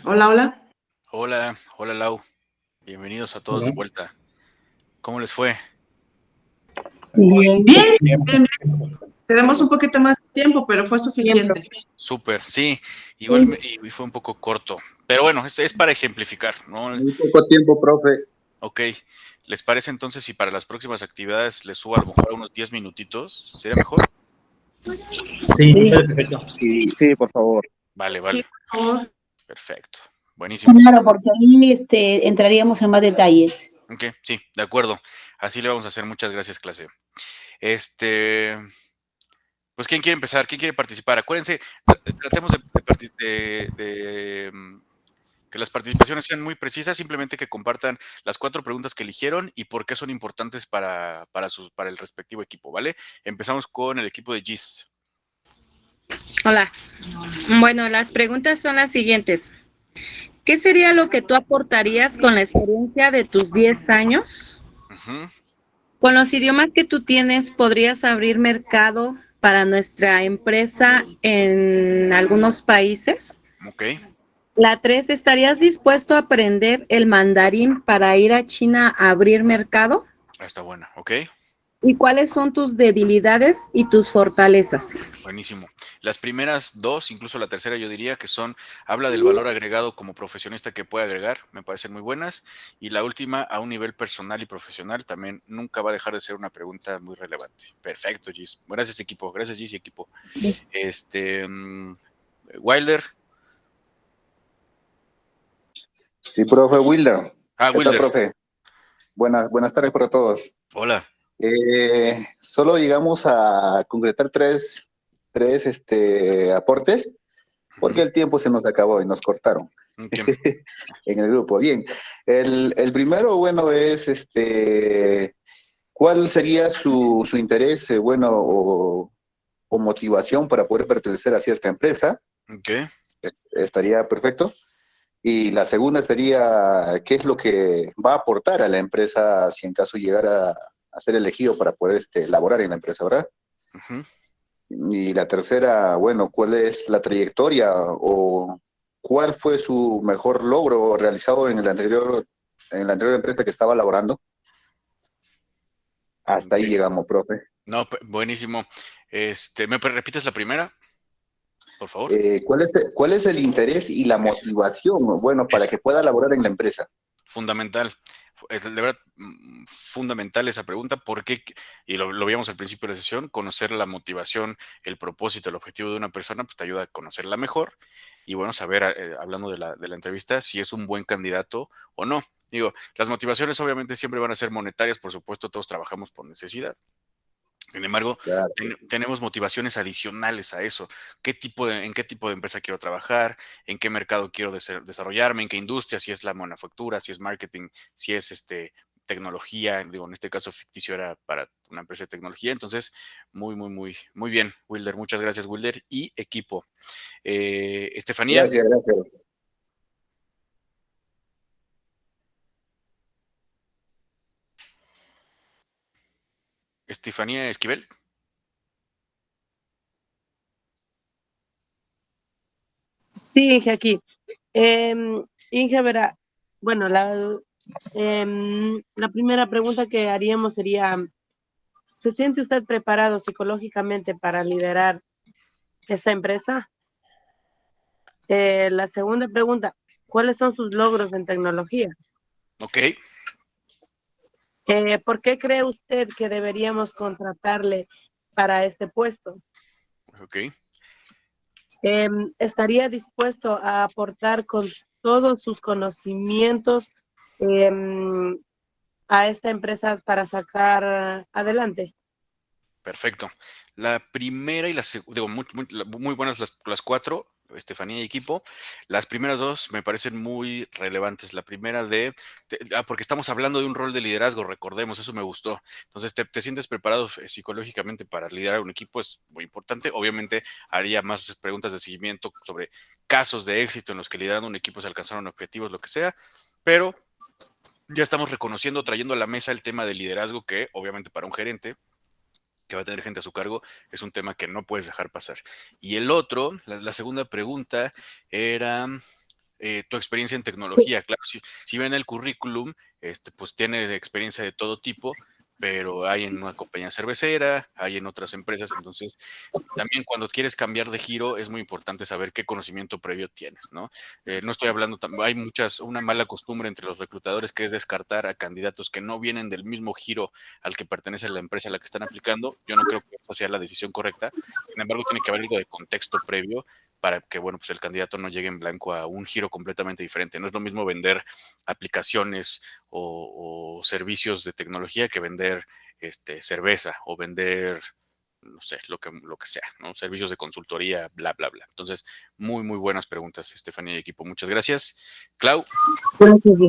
Hola, hola. Hola, hola Lau. Bienvenidos a todos de Hola. vuelta. ¿Cómo les fue? Bien, bien, bien. Tenemos un poquito más de tiempo, pero fue suficiente. Súper, sí. Igual y fue un poco corto. Pero bueno, es para ejemplificar, ¿no? Muy poco tiempo, profe. Ok. ¿Les parece entonces si para las próximas actividades les subo a lo mejor unos 10 minutitos? ¿Sería mejor? Sí, perfecto. Sí, por favor. Vale, Sí, vale. por favor. Perfecto. Buenísimo. Claro, porque ahí entraríamos en más detalles. Ok, sí, de acuerdo. Así le vamos a hacer. Muchas gracias, clase. Pues, ¿quién quiere empezar? ¿Quién quiere participar? Acuérdense, tratemos que las participaciones sean muy precisas, simplemente que compartan las 4 preguntas que eligieron y por qué son importantes para el respectivo equipo, ¿vale? Empezamos con el equipo de GIS. Hola. Bueno, las preguntas son las siguientes. ¿Qué sería lo que tú aportarías con la experiencia de tus 10 años? Ujú, Con los idiomas que tú tienes, ¿podrías abrir mercado para nuestra empresa en algunos países? ok, La 3, ¿estarías dispuesto a aprender el mandarín para ir a China a abrir mercado? está buena, ok, ¿Y cuáles son tus debilidades y tus fortalezas? buenísimo. Las primeras 2, incluso la tercera, yo diría que habla del valor agregado como profesionista que puede agregar, me parecen muy buenas. Y la última, a un nivel personal y profesional, también nunca va a dejar de ser una pregunta muy relevante. Perfecto, Gis. Gracias, equipo. Gracias, Gis y equipo. Wilder. Sí, profe Wilder. ¿Qué tal, Wilder. profe? Buenas tardes para todos. Hola. Solo llegamos a concretar tres aportes, porque el tiempo se nos acabó y nos cortaron en el grupo. Bien, el primero, bueno, es ¿cuál sería su interés, o motivación para poder pertenecer a cierta empresa? Ok. Estaría perfecto. Y la segunda sería, ¿qué es lo que va a aportar a la empresa si en caso llegara a ser elegido para poder laborar en la empresa, ¿verdad? Ujú. Y la tercera, bueno, ¿cuál es la trayectoria o cuál fue su mejor logro realizado en la anterior empresa que estaba laborando? Hasta ahí llegamos, profe. No, buenísimo. ¿Me repites la primera? Por favor. ¿Cuál es el interés y la motivación, bueno, para que pueda laborar en la empresa? Fundamental. Es de verdad fundamental esa pregunta, porque, y lo veíamos al principio de la sesión, conocer la motivación, el propósito, el objetivo de una persona, pues te ayuda a conocerla mejor y bueno, saber, hablando de la entrevista, si es un buen candidato o no. Digo, las motivaciones obviamente siempre van a ser monetarias, por supuesto, todos trabajamos por necesidad. Sin embargo, Claro. tenemos motivaciones adicionales a eso. ¿En qué tipo de empresa quiero trabajar? ¿En qué mercado quiero desarrollarme? ¿En qué industria? Si es la manufactura, si es marketing, si es tecnología. Digo, en este caso ficticio era para una empresa de tecnología. Entonces, muy, muy, muy, muy bien, Wilder. Muchas gracias, Wilder. Y equipo. Estefanía. Gracias. Estefanía Esquivel. Sí, Inge, aquí. Inge, verá, bueno, la primera pregunta que haríamos sería, ¿se siente usted preparado psicológicamente para liderar esta empresa? La segunda pregunta, ¿cuáles son sus logros en tecnología? Ok. ¿Por qué cree usted que deberíamos contratarle para este puesto? Ok. ¿Estaría dispuesto a aportar con todos sus conocimientos a esta empresa para sacar adelante? Perfecto. La primera y la segunda, digo, muy buenas las 4, Estefanía y equipo. Las primeras 2 me parecen muy relevantes. La primera porque estamos hablando de un rol de liderazgo, recordemos, eso me gustó. Entonces, ¿te sientes preparado psicológicamente para liderar un equipo? Es muy importante. Obviamente, haría más preguntas de seguimiento sobre casos de éxito en los que liderando un equipo se alcanzaron objetivos, lo que sea, pero ya estamos reconociendo, trayendo a la mesa el tema de liderazgo que, obviamente, para un gerente que va a tener gente a su cargo, es un tema que no puedes dejar pasar. Y el otro, la segunda pregunta era, tu experiencia en tecnología. Claro, si ven el currículum, pues tiene experiencia de todo tipo, pero hay en una compañía cervecera, hay en otras empresas, entonces también cuando quieres cambiar de giro es muy importante saber qué conocimiento previo tienes, ¿no? No estoy hablando, hay una mala costumbre entre los reclutadores que es descartar a candidatos que no vienen del mismo giro al que pertenece la empresa a la que están aplicando. Yo no creo que esa sea la decisión correcta, sin embargo tiene que haber algo de contexto previo para que, bueno, pues el candidato no llegue en blanco a un giro completamente diferente. No es lo mismo vender aplicaciones o servicios de tecnología que vender cerveza o vender, no sé, lo que sea, ¿no? Servicios de consultoría, bla, bla, bla. Entonces, muy, muy buenas preguntas, Estefanía y equipo. Muchas gracias. Clau. Gracias.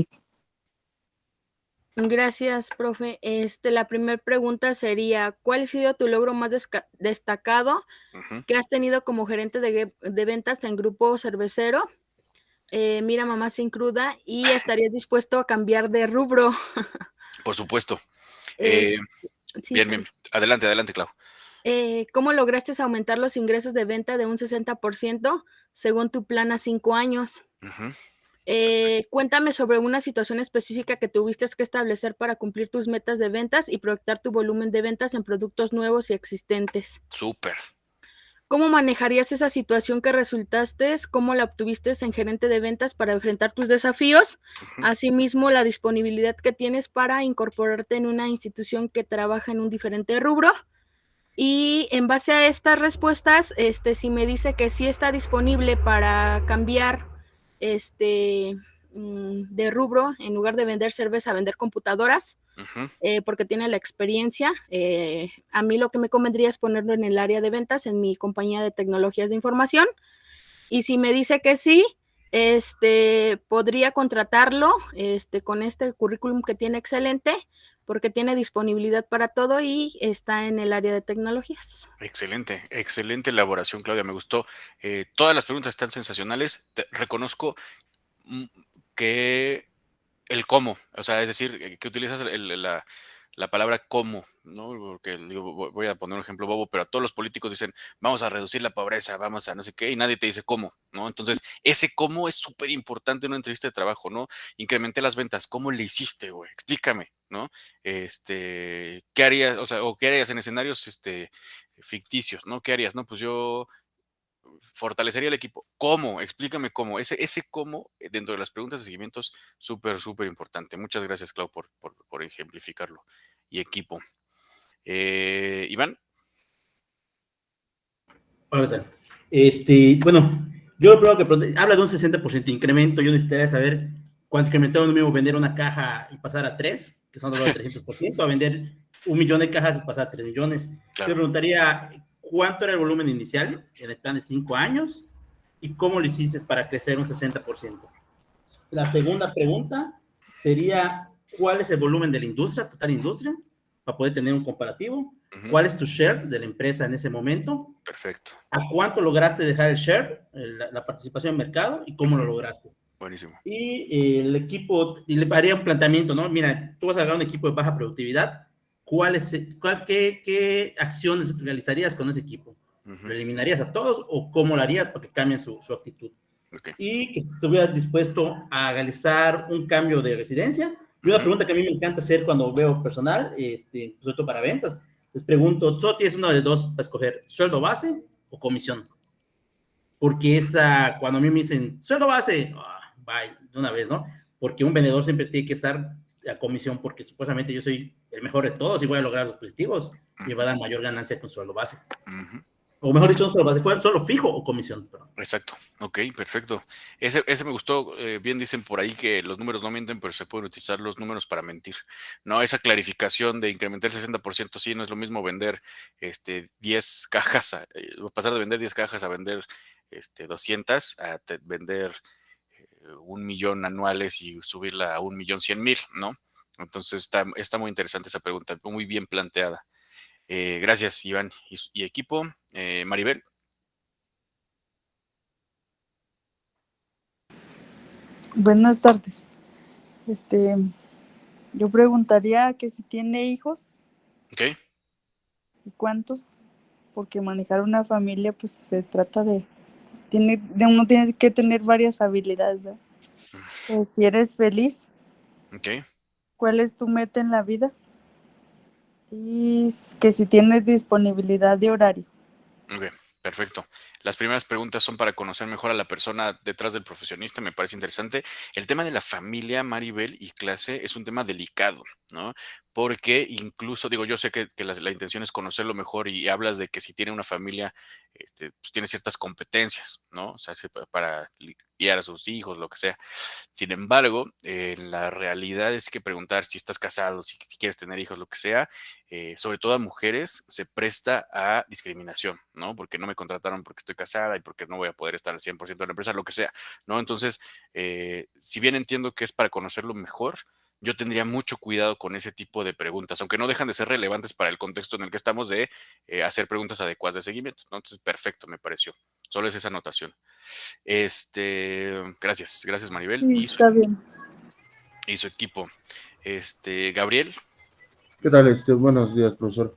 Gracias, profe. La primera pregunta sería, ¿cuál ha sido tu logro más destacado que has tenido como gerente de ventas en grupo cervecero? Mira, mamá sin cruda, y estarías dispuesto a cambiar de rubro. Por supuesto. Sí. Bien. Adelante, Clau. ¿Cómo lograste aumentar los ingresos de venta de un 60% según tu plan a 5 años? Cuéntame sobre una situación específica que tuviste que establecer para cumplir tus metas de ventas y proyectar tu volumen de ventas en productos nuevos y existentes. Súper. ¿Cómo manejarías esa situación que resultaste? ¿Cómo la obtuviste en gerente de ventas para enfrentar tus desafíos? Asimismo, la disponibilidad que tienes para incorporarte en una institución que trabaja en un diferente rubro. Y en base a estas respuestas, si me dice que sí está disponible para cambiar de rubro, en lugar de vender cerveza, a vender computadoras, porque tiene la experiencia, a mí lo que me convendría es ponerlo en el área de ventas, en mi compañía de tecnologías de información. Y si me dice que sí, podría contratarlo con este currículum que tiene excelente, porque tiene disponibilidad para todo y está en el área de tecnologías. Excelente elaboración, Claudia, me gustó. Todas las preguntas están sensacionales. Reconozco que el cómo, o sea, es decir, que utilizas la palabra cómo, ¿no? Porque digo, voy a poner un ejemplo bobo, pero a todos los políticos dicen, vamos a reducir la pobreza, vamos a no sé qué, y nadie te dice cómo, ¿no? Entonces, ese cómo es súper importante en una entrevista de trabajo, ¿no? Incrementé las ventas, ¿cómo le hiciste, güey? Explícame, ¿no? ¿Qué harías, o sea, o qué harías en escenarios, ficticios, ¿no? ¿Qué harías? No, pues yo fortalecería el equipo. ¿Cómo? Explícame cómo. Ese cómo, dentro de las preguntas de seguimiento, es súper, súper importante. Muchas gracias, Clau, por ejemplificarlo. Y equipo. Iván. Hola, bueno, yo lo primero que habla de un 60% de incremento. Yo necesitaría saber cuánto incrementó lo mismo vender una caja y pasar a 3, que son los 300%, a vender 1 millón de cajas y pasar a 3 millones. Claro. Yo preguntaría cuánto era el volumen inicial en el plan de 5 años y cómo lo hiciste para crecer un 60%. La segunda pregunta sería, ¿cuál es el volumen de la industria, total industria, para poder tener un comparativo? ¿Cuál es tu share de la empresa en ese momento? Perfecto. ¿A cuánto lograste dejar el share, la participación en mercado, y cómo lo lograste? Buenísimo. Y el equipo, y le haría un planteamiento, ¿no? Mira, tú vas a agarrar un equipo de baja productividad, ¿qué acciones realizarías con ese equipo? ¿Lo eliminarías a todos o cómo lo harías para que cambien su actitud? Y que estuvieras dispuesto a realizar un cambio de residencia. Y una pregunta que a mí me encanta hacer cuando veo personal, sobre todo para ventas, les pregunto, ¿tú tienes uno de dos para escoger, sueldo base o comisión? Porque cuando a mí me dicen, sueldo base, bye, de una vez, ¿no? Porque un vendedor siempre tiene que estar a comisión, porque supuestamente yo soy el mejor de todos y voy a lograr los objetivos y va a dar mayor ganancia con sueldo base. O mejor dicho, no sueldo base, ¿fue solo fijo o comisión? Perdón. Exacto, ok, perfecto. Ese me gustó. Bien dicen por ahí que los números no mienten, pero se pueden utilizar los números para mentir. No, esa clarificación de incrementar el 60%, sí, no es lo mismo vender 10 cajas, pasar de vender 10 cajas a vender 200, a vender 1 millón anuales y subirla a 1.100.000, ¿no? Entonces está muy interesante esa pregunta, muy bien planteada. Gracias, Iván y equipo. Maribel. Buenas tardes. Yo preguntaría que si tiene hijos. Ok. ¿Y cuántos? Porque manejar una familia, pues se trata de uno tiene que tener varias habilidades, ¿verdad? Si eres feliz, Ok. ¿cuál es tu meta en la vida? Y que si tienes disponibilidad de horario. Ok, perfecto. Las primeras preguntas son para conocer mejor a la persona detrás del profesionista, me parece interesante. El tema de la familia, Maribel, y clase es un tema delicado, ¿no? Porque incluso, digo, yo sé que la intención es conocerlo mejor y hablas de que si tiene una familia, pues tiene ciertas competencias, ¿no? O sea, para guiar a sus hijos, lo que sea. Sin embargo, la realidad es que preguntar si estás casado, si quieres tener hijos, lo que sea, sobre todo a mujeres, se presta a discriminación, ¿no? Porque no me contrataron porque estoy casada y porque no voy a poder estar al 100% en la empresa, lo que sea, ¿no? Entonces, si bien entiendo que es para conocerlo mejor, yo tendría mucho cuidado con ese tipo de preguntas, aunque no dejan de ser relevantes para el contexto en el que estamos de hacer preguntas adecuadas de seguimiento, ¿no? Entonces, perfecto, me pareció. Solo es esa anotación. Gracias Maribel Sí, está bien. y su equipo. Gabriel. ¿Qué tal? Buenos días, profesor.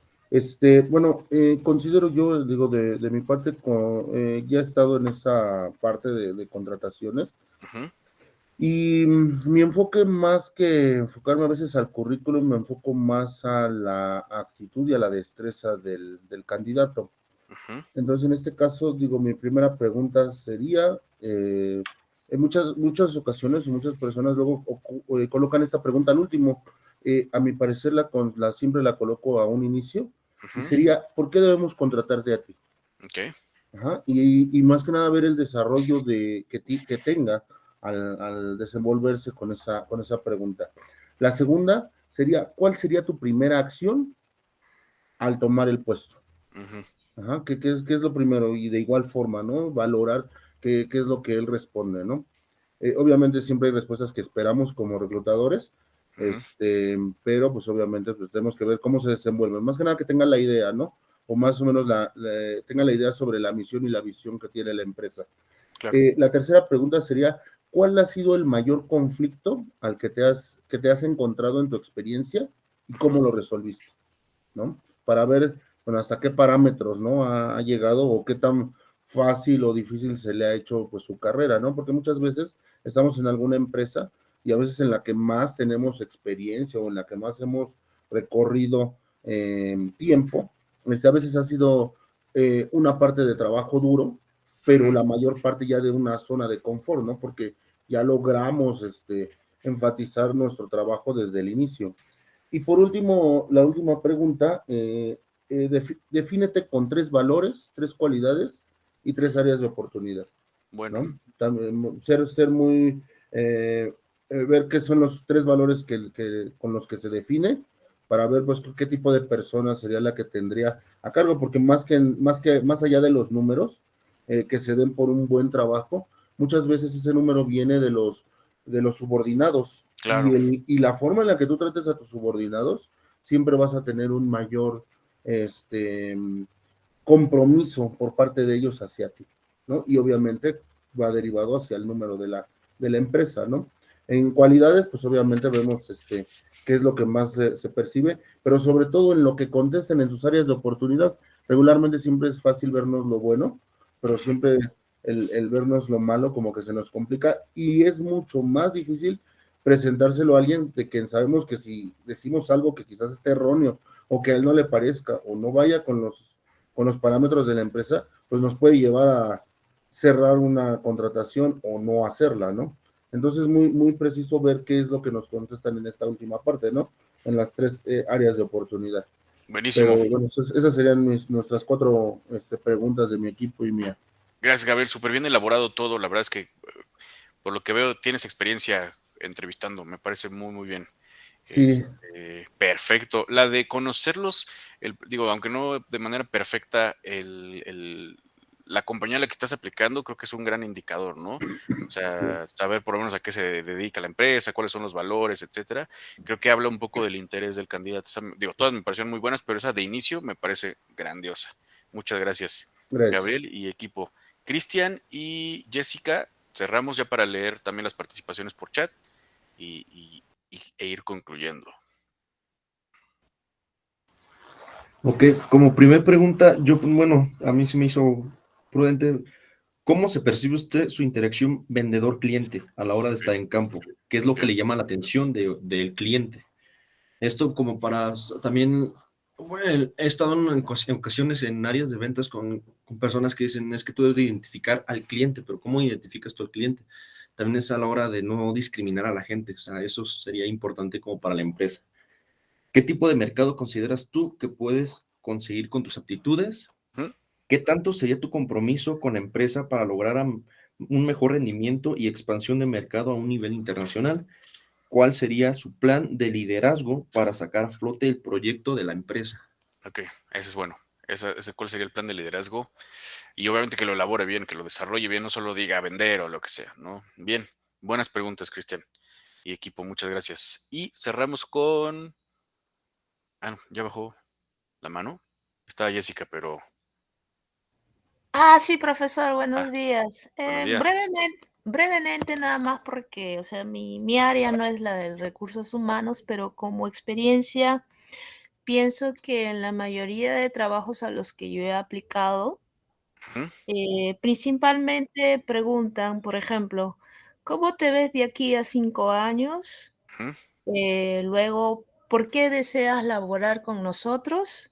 Bueno, considero yo, digo, de mi parte, ya he estado en esa parte de contrataciones. Y mi enfoque, más que enfocarme a veces al currículum, me enfoco más a la actitud y a la destreza del candidato. Entonces, en este caso, digo, mi primera pregunta sería, en muchas ocasiones, muchas personas luego colocan esta pregunta al último. A mi parecer, siempre la coloco a un inicio, y sería, ¿por qué debemos contratarte a ti? Ok. Ajá, y más que nada ver el desarrollo que tenga al desenvolverse con esa pregunta. La segunda sería, ¿cuál sería tu primera acción al tomar el puesto? Ajá, ¿qué es lo primero? Y de igual forma, ¿no? Valorar qué es lo que él responde, ¿no? Obviamente siempre hay respuestas que esperamos como reclutadores, pero pues obviamente pues, tenemos que ver cómo se desenvuelven. Más que nada que tenga la idea, ¿no? O más o menos tenga la idea sobre la misión y la visión que tiene la empresa. Claro. La tercera pregunta sería, ¿cuál ha sido el mayor conflicto al que te has encontrado en tu experiencia y cómo lo resolviste? ¿No? Para ver, bueno, hasta qué parámetros, ¿no? Ha llegado o qué tan fácil o difícil se le ha hecho, pues, su carrera, ¿no? Porque muchas veces estamos en alguna empresa y a veces en la que más tenemos experiencia o en la que más hemos recorrido tiempo, a veces ha sido una parte de trabajo duro, pero la mayor parte ya de una zona de confort, ¿no? Porque ya logramos enfatizar nuestro trabajo desde el inicio. Y por último, la última pregunta, defínete con 3 valores, 3 cualidades y 3 áreas de oportunidad. Bueno. ¿No? También, ser muy, ver qué son los 3 valores con los que se define, para ver pues qué tipo de persona sería la que tendría a cargo, porque más allá de los números que se den por un buen trabajo, muchas veces ese número viene de los subordinados. Claro. Y la forma en la que tú trates a tus subordinados, siempre vas a tener un mayor compromiso por parte de ellos hacia ti, ¿no? Y obviamente va derivado hacia el número de la empresa, ¿no? En cualidades, pues obviamente vemos qué es lo que más se percibe, pero sobre todo en lo que contesten en sus áreas de oportunidad. Regularmente siempre es fácil vernos lo bueno, pero siempre el vernos lo malo como que se nos complica, y es mucho más difícil presentárselo a alguien de quien sabemos que si decimos algo que quizás esté erróneo o que a él no le parezca o no vaya con los parámetros de la empresa, pues nos puede llevar a cerrar una contratación o no hacerla, ¿no? Entonces, muy, muy preciso ver qué es lo que nos contestan en esta última parte, ¿no? En las 3 áreas de oportunidad. Buenísimo. Pero bueno, esas serían nuestras 4 preguntas de mi equipo y mía. Gracias, Gabriel. Súper bien elaborado todo. La verdad es que, por lo que veo, tienes experiencia entrevistando. Me parece muy, muy bien. Sí. Perfecto. La de conocerlos, digo, aunque no de manera perfecta, la compañía a la que estás aplicando, creo que es un gran indicador, ¿no? O sea, saber por lo menos a qué se dedica la empresa, cuáles son los valores, etcétera. Creo que habla un poco del interés del candidato. O sea, digo, todas me parecieron muy buenas, pero esa de inicio me parece grandiosa. Muchas gracias, Gabriel y equipo. Cristian y Jessica, cerramos ya para leer también las participaciones por chat e ir concluyendo. Ok, como primer pregunta, bueno, a mí se me hizo prudente ¿Cómo se percibe usted su interacción vendedor-cliente a la hora de estar en campo? ¿Qué es lo que le llama la atención del cliente? Esto como para también, bueno, he estado en ocasiones en áreas de ventas con personas que dicen, es que tú debes de identificar al cliente, pero ¿cómo identificas tú al cliente? También es a la hora de no discriminar a la gente, o sea, eso sería importante como para la empresa. ¿Qué tipo de mercado consideras tú que puedes conseguir con tus aptitudes? ¿Qué tanto sería tu compromiso con la empresa para lograr un mejor rendimiento y expansión de mercado a un nivel internacional? ¿Cuál sería su plan de liderazgo para sacar a flote el proyecto de la empresa? Ok, ese es bueno. Ese cuál sería el plan de liderazgo. Y obviamente que lo elabore bien, que lo desarrolle bien, no solo diga vender o lo que sea, ¿no? Bien, buenas preguntas, Cristian. Y equipo, muchas gracias. Y cerramos con... Ah, no, ya bajó la mano. Estaba Jessica, pero... Sí, profesor, buenos días. buenos días. Brevemente nada más porque, o sea, mi área no es la de recursos humanos, pero como experiencia, pienso que en la mayoría de trabajos a los que yo he aplicado, principalmente preguntan, por ejemplo, ¿cómo te ves de aquí a 5 años? Luego, ¿por qué deseas laborar con nosotros?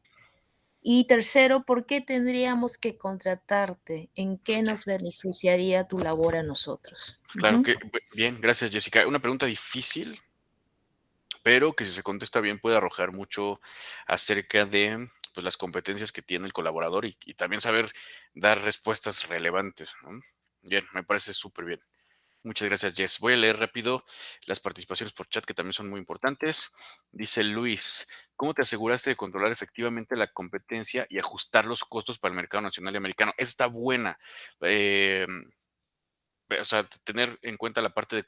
Y tercero, ¿por qué tendríamos que contratarte? ¿En qué nos beneficiaría tu labor a nosotros? Claro que... Bien, gracias, Jessica. Una pregunta difícil, pero que si se contesta bien puede arrojar mucho acerca de pues, las competencias que tiene el colaborador y también saber dar respuestas relevantes, ¿no? Bien, me parece súper bien. Muchas gracias, Jess. Voy a leer rápido las participaciones por chat que también son muy importantes. Dice Luis, ¿cómo te aseguraste de controlar efectivamente la competencia y ajustar los costos para el mercado nacional y americano? Esa está buena. O sea, tener en cuenta la parte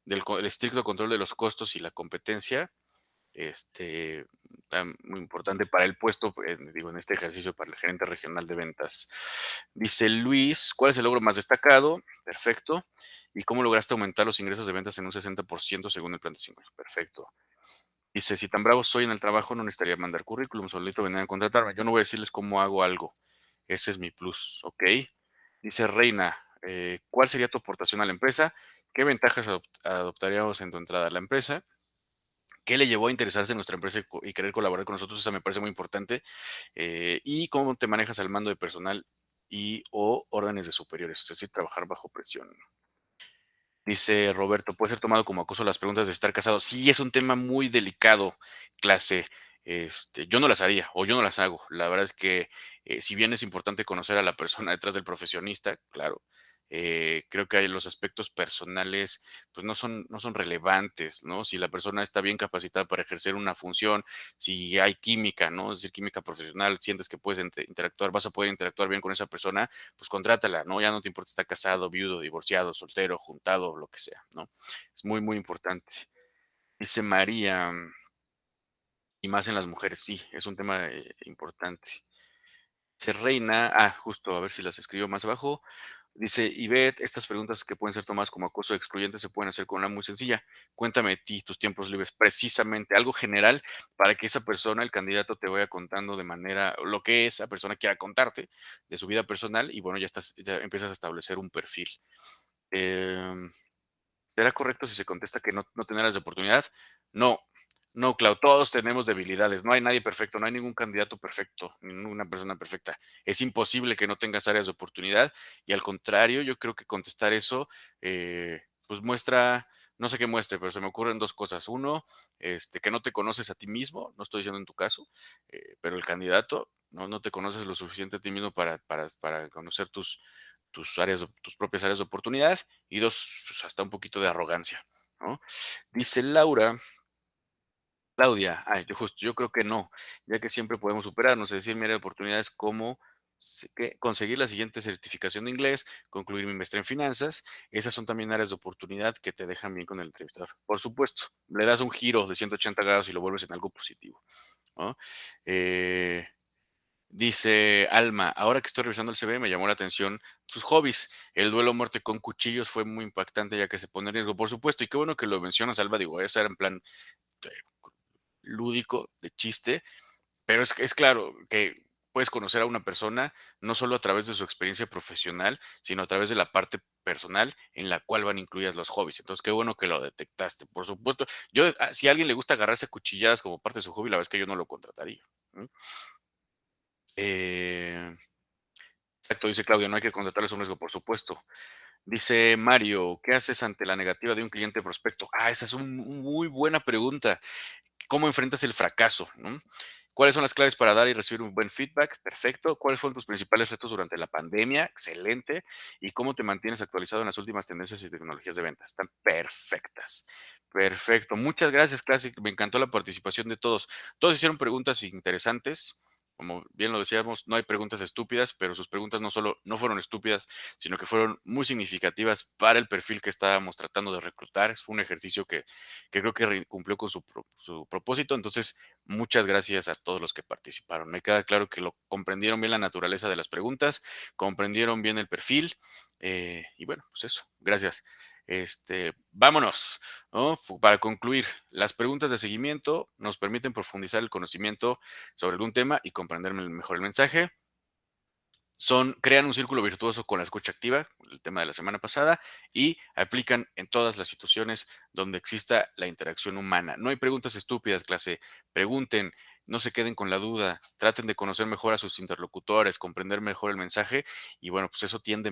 del estricto control de los costos y la competencia, muy importante para el puesto, digo, en este ejercicio para el gerente regional de ventas. Dice Luis, ¿cuál es el logro más destacado? Perfecto. ¿Y cómo lograste aumentar los ingresos de ventas en un 60% según el plan de 5 años? Perfecto. Dice, si tan bravo soy en el trabajo, no necesitaría mandar currículum, solito venir a contratarme. Yo no voy a decirles cómo hago algo. Ese es mi plus, ¿ok? Dice Reina, ¿cuál sería tu aportación a la empresa? ¿Qué ventajas adoptaríamos en tu entrada a la empresa? ¿Qué le llevó a interesarse en nuestra empresa y querer colaborar con nosotros? Esa me parece muy importante. ¿Y cómo te manejas al mando de personal o órdenes de superiores? Es decir, trabajar bajo presión. Dice Roberto, ¿puede ser tomado como acoso las preguntas de estar casado? Sí, es un tema muy delicado, clase. Yo no las haría o yo no las hago. La verdad es que si bien es importante conocer a la persona detrás del profesionista, claro, creo que hay los aspectos personales, pues no son relevantes, ¿no? Si la persona está bien capacitada para ejercer una función, si hay química, ¿no? Es decir, química profesional, sientes que puedes interactuar, vas a poder interactuar bien con esa persona, pues contrátala, ¿no? Ya no te importa si está casado, viudo, divorciado, soltero, juntado, lo que sea, ¿no? Es muy, muy importante. Dice María, y más en las mujeres, sí, es un tema importante. Se reina, justo, a ver si las escribo más abajo. Dice Ivette, estas preguntas que pueden ser tomadas como acoso excluyente se pueden hacer con una muy sencilla. Cuéntame de ti, tus tiempos libres, precisamente, algo general para que esa persona, el candidato, te vaya contando de manera, lo que esa persona quiera contarte de su vida personal y bueno, ya empiezas a establecer un perfil. ¿Será correcto si se contesta que no tener áreas de oportunidad? No, no, Clau, todos tenemos debilidades. No hay nadie perfecto, no hay ningún candidato perfecto, ninguna persona perfecta. Es imposible que no tengas áreas de oportunidad y al contrario, yo creo que contestar eso, pues muestra, no sé qué muestre, pero se me ocurren dos cosas. Uno, que no te conoces a ti mismo, no estoy diciendo en tu caso, pero el candidato no te conoces lo suficiente a ti mismo para conocer tus propias áreas de oportunidad y dos, pues hasta un poquito de arrogancia, ¿no? Dice Claudia, yo creo que no, ya que siempre podemos superarnos, es decir, mi área de oportunidades como conseguir la siguiente certificación de inglés, concluir mi maestría en finanzas, esas son también áreas de oportunidad que te dejan bien con el entrevistador. Por supuesto, le das un giro de 180 grados y lo vuelves en algo positivo, ¿no? Dice Alma, ahora que estoy revisando el CV me llamó la atención sus hobbies. El duelo a muerte con cuchillos fue muy impactante ya que se pone en riesgo, por supuesto. Y qué bueno que lo mencionas, Alba. Digo, esa era en plan lúdico, de chiste. Pero es claro que puedes conocer a una persona no solo a través de su experiencia profesional, sino a través de la parte personal en la cual van incluidas los hobbies. Entonces, qué bueno que lo detectaste. Por supuesto, yo, si a alguien le gusta agarrarse a cuchilladas como parte de su hobby, la verdad es que yo no lo contrataría. Exacto, dice Claudia, no hay que contratarles un riesgo, por supuesto. Dice Mario, ¿qué haces ante la negativa de un cliente prospecto? Esa es una muy buena pregunta. ¿Cómo enfrentas el fracaso? ¿No? ¿Cuáles son las claves para dar y recibir un buen feedback? Perfecto. ¿Cuáles fueron tus principales retos durante la pandemia? Excelente. ¿Y cómo te mantienes actualizado en las últimas tendencias y tecnologías de venta? Están perfectas. Perfecto. Muchas gracias, Classic. Me encantó la participación de todos. Todos hicieron preguntas interesantes. Como bien lo decíamos, no hay preguntas estúpidas, pero sus preguntas no fueron estúpidas, sino que fueron muy significativas para el perfil que estábamos tratando de reclutar. Fue un ejercicio que creo que cumplió con su propósito. Entonces, muchas gracias a todos los que participaron. Me queda claro que lo comprendieron bien la naturaleza de las preguntas, comprendieron bien el perfil. Y bueno, pues eso, gracias. Vámonos, ¿no? Para concluir, las preguntas de seguimiento nos permiten profundizar el conocimiento sobre algún tema y comprender mejor el mensaje. Crean un círculo virtuoso con la escucha activa, el tema de la semana pasada, y aplican en todas las situaciones donde exista la interacción humana. No hay preguntas estúpidas, clase. Pregunten, no se queden con la duda, traten de conocer mejor a sus interlocutores, comprender mejor el mensaje, y bueno, pues eso tiende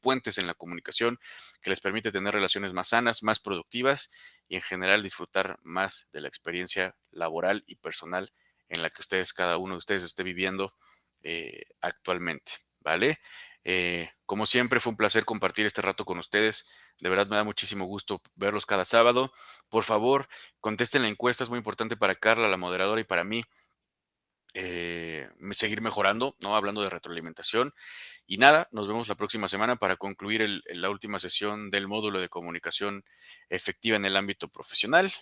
puentes en la comunicación que les permite tener relaciones más sanas, más productivas y en general disfrutar más de la experiencia laboral y personal en la que cada uno de ustedes esté viviendo actualmente, ¿vale? Como siempre, fue un placer compartir este rato con ustedes. De verdad me da muchísimo gusto verlos cada sábado. Por favor, contesten la encuesta, es muy importante para Carla, la moderadora, y para mí seguir mejorando, ¿no? Hablando de retroalimentación. Y nada, nos vemos la próxima semana para concluir la última sesión del módulo de comunicación efectiva en el ámbito profesional.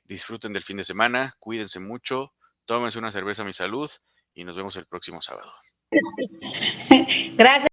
Disfruten del fin de semana, cuídense mucho, tómense una cerveza a mi salud y nos vemos el próximo sábado. Gracias.